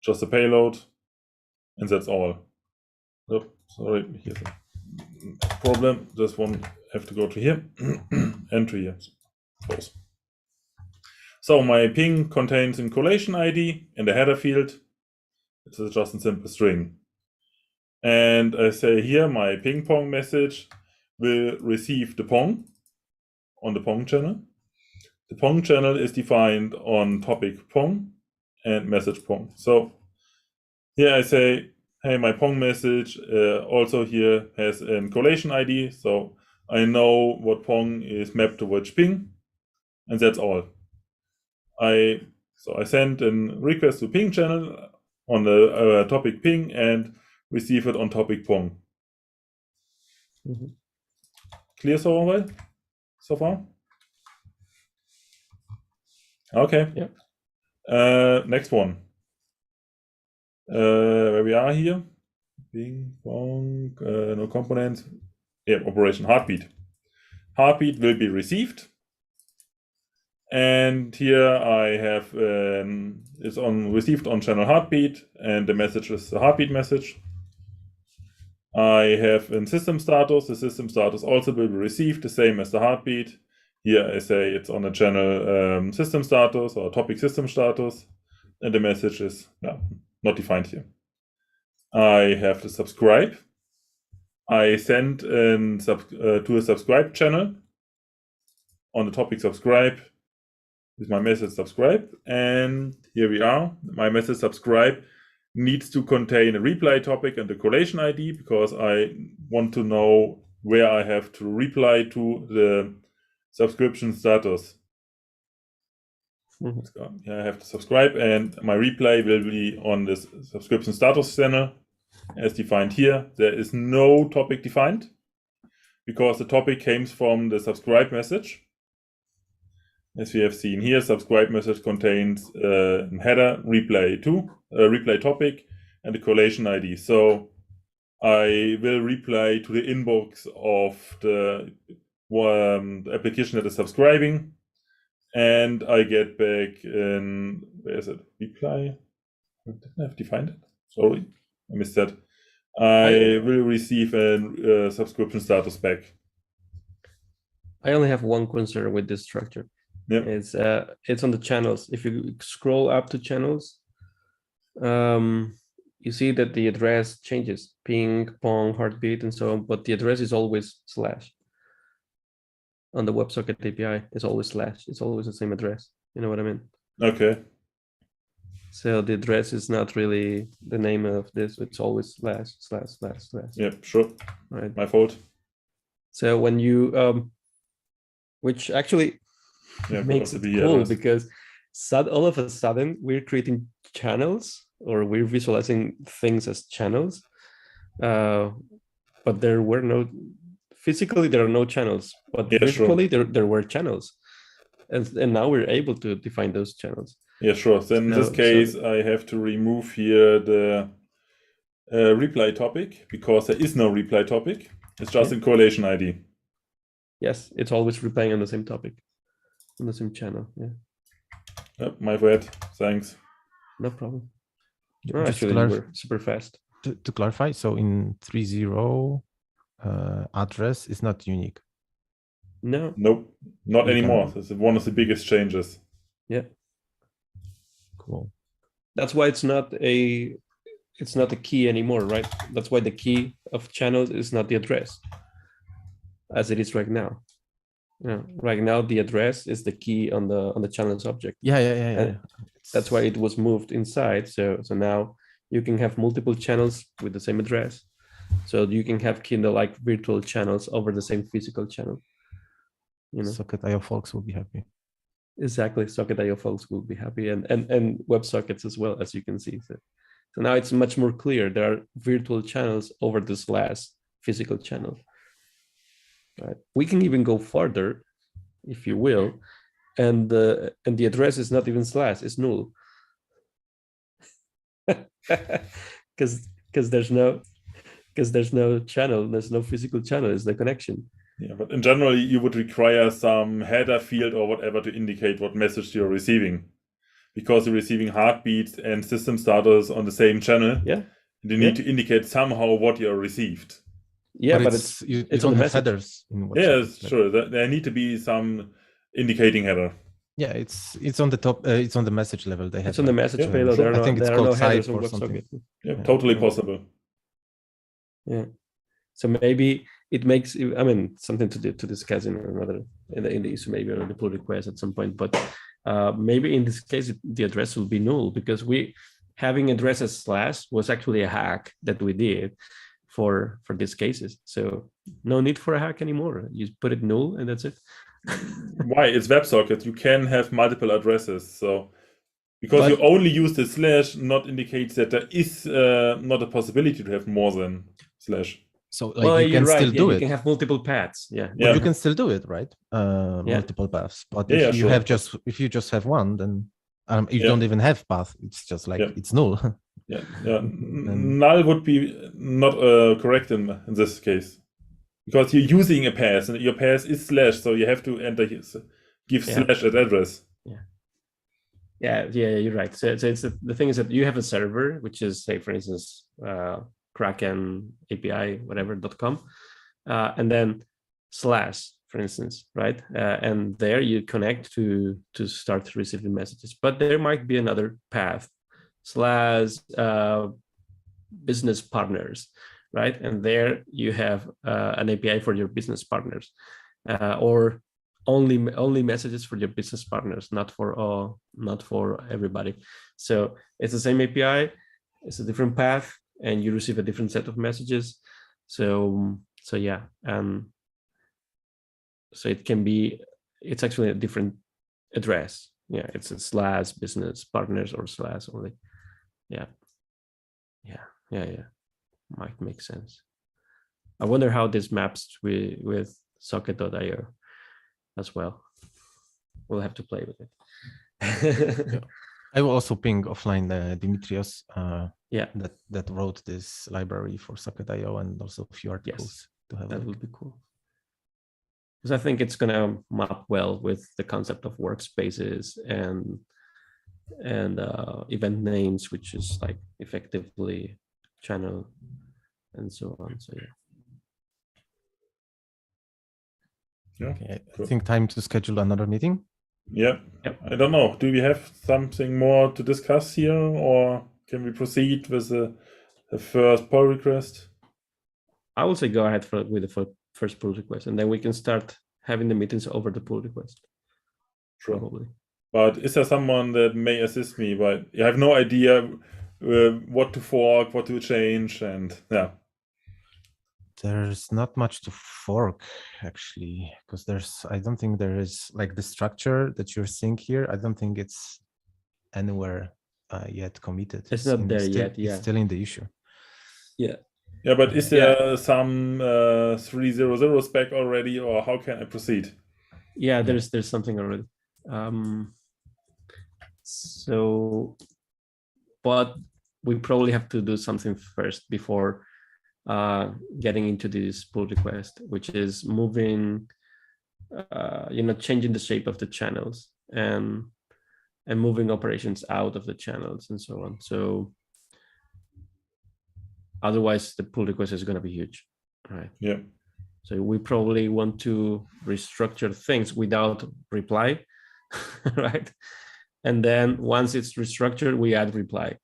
just a payload, and that's all. Oh, sorry, here's a problem. This one have to go to here and to here. Both. So my ping contains a collation ID in the header field. It's just a simple string. And I say here my ping pong message will receive the pong on the pong channel. The pong channel is defined on topic pong and message pong. So here I say, hey, my pong message also here has a collation ID. So I know what pong is mapped to which ping, and that's all. So I send a request to ping channel on the topic ping and receive it on topic pong. Mhm. Clear so far? Okay. Yeah. Next one. Where we are here. Ping pong, no components. Yeah, operation heartbeat. Heartbeat will be received. And here I have it's received on channel heartbeat, and the message is the heartbeat message. I have in system status. The system status also will be received, the same as the heartbeat. Here I say it's on a channel system status or topic system status, and the message is not defined here. I have the subscribe. I send to a subscribe channel on the topic subscribe with my message subscribe, and here we are. My message subscribe needs to contain a reply topic and a collation ID because I want to know where I have to reply to the subscription status. Mm-hmm. I have to subscribe, and my reply will be on this subscription status channel as defined here. There is no topic defined because the topic came from the subscribe message. As we have seen here, subscribe message contains a header, replay topic, and a collation ID. So I will reply to the inbox of the application that is subscribing, and I get back in, where is it? Reply? Didn't I have defined it? Sorry, I missed that. I will receive a subscription status back. I only have one concern with this structure. Yep. It's on the channels. If you scroll up to channels, you see that the address changes, ping, pong, heartbeat, and so on, but the address is always slash. On the WebSocket API, it's always slash. It's always the same address. You know what I mean? Okay. So the address is not really the name of this. It's always slash, slash, slash, slash. Yep, sure. Right. My fault. So when you, which actually makes it cool because all of a sudden we're creating channels, or we're visualizing things as channels, but there were no, physically there are no channels, but virtually sure. there were channels, and now we're able to define those channels. Yeah, sure. Then in this case, I have to remove here the reply topic because there is no reply topic. It's just a correlation ID. Yes, it's always replying on the same topic, on the same channel. Yeah. Yep, my bad. Thanks. No problem. Oh, actually, you were super fast. To clarify, so in 3.0, address is not unique. No. Nope, not anymore. It's one of the biggest changes. Yeah. Cool. That's why it's not a key anymore, right? That's why the key of channels is not the address, as it is right now. Yeah, right now the address is the key on the channels object. Yeah. That's why it was moved inside. So now you can have multiple channels with the same address, So you can have kind of like virtual channels over the same physical channel. You know, Socket.io folks will be happy. exactly. Socket.io folks will be happy, and WebSockets as well, as you can see. So now it's much more clear. There are virtual channels over the slash physical channel. Right. We can even go further, if you will, and the address is not even slash; it's null. Because there's no channel, there's no physical channel, it's the connection. Yeah, but in general, you would require some header field or whatever to indicate what message you're receiving, because you're receiving heartbeats and system starters on the same channel. Yeah, you need to indicate somehow what you received. Yeah, but it's you don't have headers in WebSockets. Yes, sure. There need to be some indicating header. Yeah, it's on the top. It's on the message level. They have. It's on the message payload. I think it's called type or something. Yeah, totally possible. Yeah. So maybe it makes. I mean, something to discuss in another in the issue, maybe on the pull request at some point. But maybe in this case, the address will be null, because we having address as slash was actually a hack that we did for these cases. So no need for a hack anymore. You put it null and that's it. Why? It's WebSocket. You can have multiple addresses. So because you only use the slash, not indicates that there is not a possibility to have more than slash. So like you can still do it. You can have multiple paths. Yeah. But you can still do it, right? Multiple paths. But if you have if you just have one, then you don't even have path. It's just like it's null. Yeah. Null would be not correct in this case, because you're using a path and your path is slash, so you have to enter give slash an address. Yeah, you're right. So it's the thing is that you have a server, which is, say, for instance, Kraken API whatever.com, and then slash, for instance, right? And there you connect to start receiving messages. But there might be another path, slash business partners, right? And there you have an API for your business partners, or only messages for your business partners, not for everybody. So it's the same API, it's a different path, and you receive a different set of messages. So yeah, so it's actually a different address. Yeah, it's a slash business partners or slash only. Yeah. Might make sense. I wonder how this maps with socket.io as well. We'll have to play with it. I will also ping offline Dimitrios. That wrote this library for socket.io and also a few articles to have. That would be cool. Because I think it's gonna map well with the concept of workspaces and event names, which is like effectively channel and so on. So okay, I think time to schedule another meeting. Yep. I don't know. Do we have something more to discuss here, or can we proceed with the first pull request? I will say go ahead with the first pull request, and then we can start having the meetings over the pull request. Probably. But is there someone that may assist me? But I have no idea what to fork, what to change, and There's not much to fork actually, because I don't think there is, like, the structure that you're seeing here. I don't think it's anywhere yet committed. It's not there yet. It's still in the issue. Yeah. Yeah, but is there some 3.0.0 spec already, or how can I proceed? Yeah, there's something already. So, but we probably have to do something first before getting into this pull request, which is moving, changing the shape of the channels and moving operations out of the channels and so on. So otherwise the pull request is going to be huge, right? Yeah. So we probably want to restructure things without reply, right? And then once it's restructured, we add reply.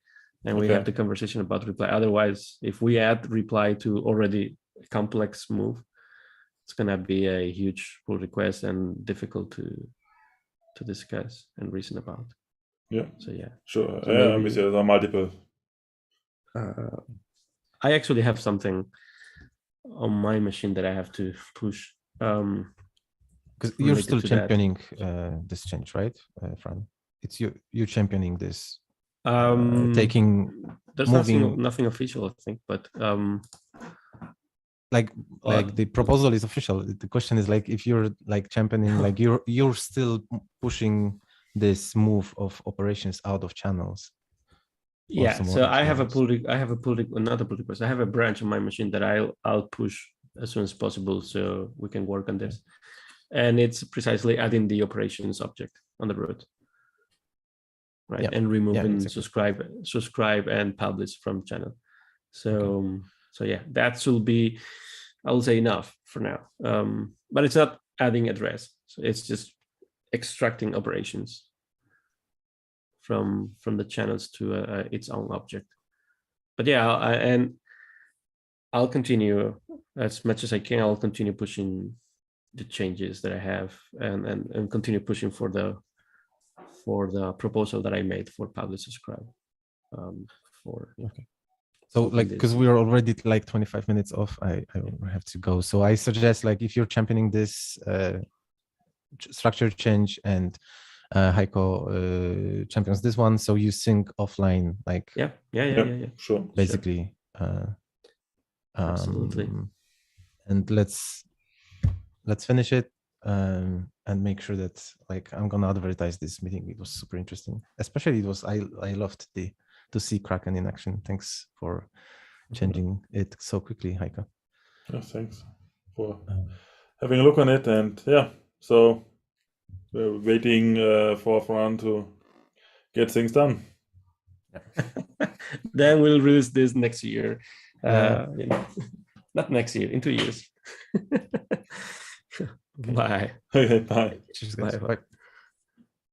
And we have the conversation about reply. Otherwise, if we add reply to already a complex move, it's gonna be a huge pull request and difficult to discuss and reason about. Yeah. So yeah. Sure. So maybe, there are multiple. I actually have something on my machine that I have to push. Because you're related still to that. championing this change, right, Fran? It's you're championing this, taking, There's moving. nothing official, I think, but like the proposal is official. The question is like, if you're like championing, like you're still pushing this move of operations out of channels. Yeah, some so other I have a channels. another pull request. I have a branch on my machine that I'll push as soon as possible so we can work on this. And it's precisely adding the operations object on the root, right? Yeah. And removing exactly. subscribe and publish from channel. So so yeah, that should be, I will say, enough for now. But it's not adding address, so it's just extracting operations from the channels to its own object. But yeah, I'll continue as much as I can. I'll continue pushing the changes that I have and continue pushing for the proposal that I made for publish subscribe. Okay. So like, because we are already like 25 minutes off, I have to go. So I suggest, like, if you're championing this structure change and Heiko champions this one, so you sync offline, like yeah, sure, basically. Absolutely. And let's finish it and make sure that, like, I'm gonna advertise this meeting. It was super interesting, especially it was I loved to see Kraken in action. Thanks for changing it so quickly, Heiko. Yeah, thanks for having a look on it. And yeah, so we're waiting for Fran to get things done. Then we'll release this next year. Not next year, in 2 years. Bye. Okay, bye. Cheers, guys. Bye.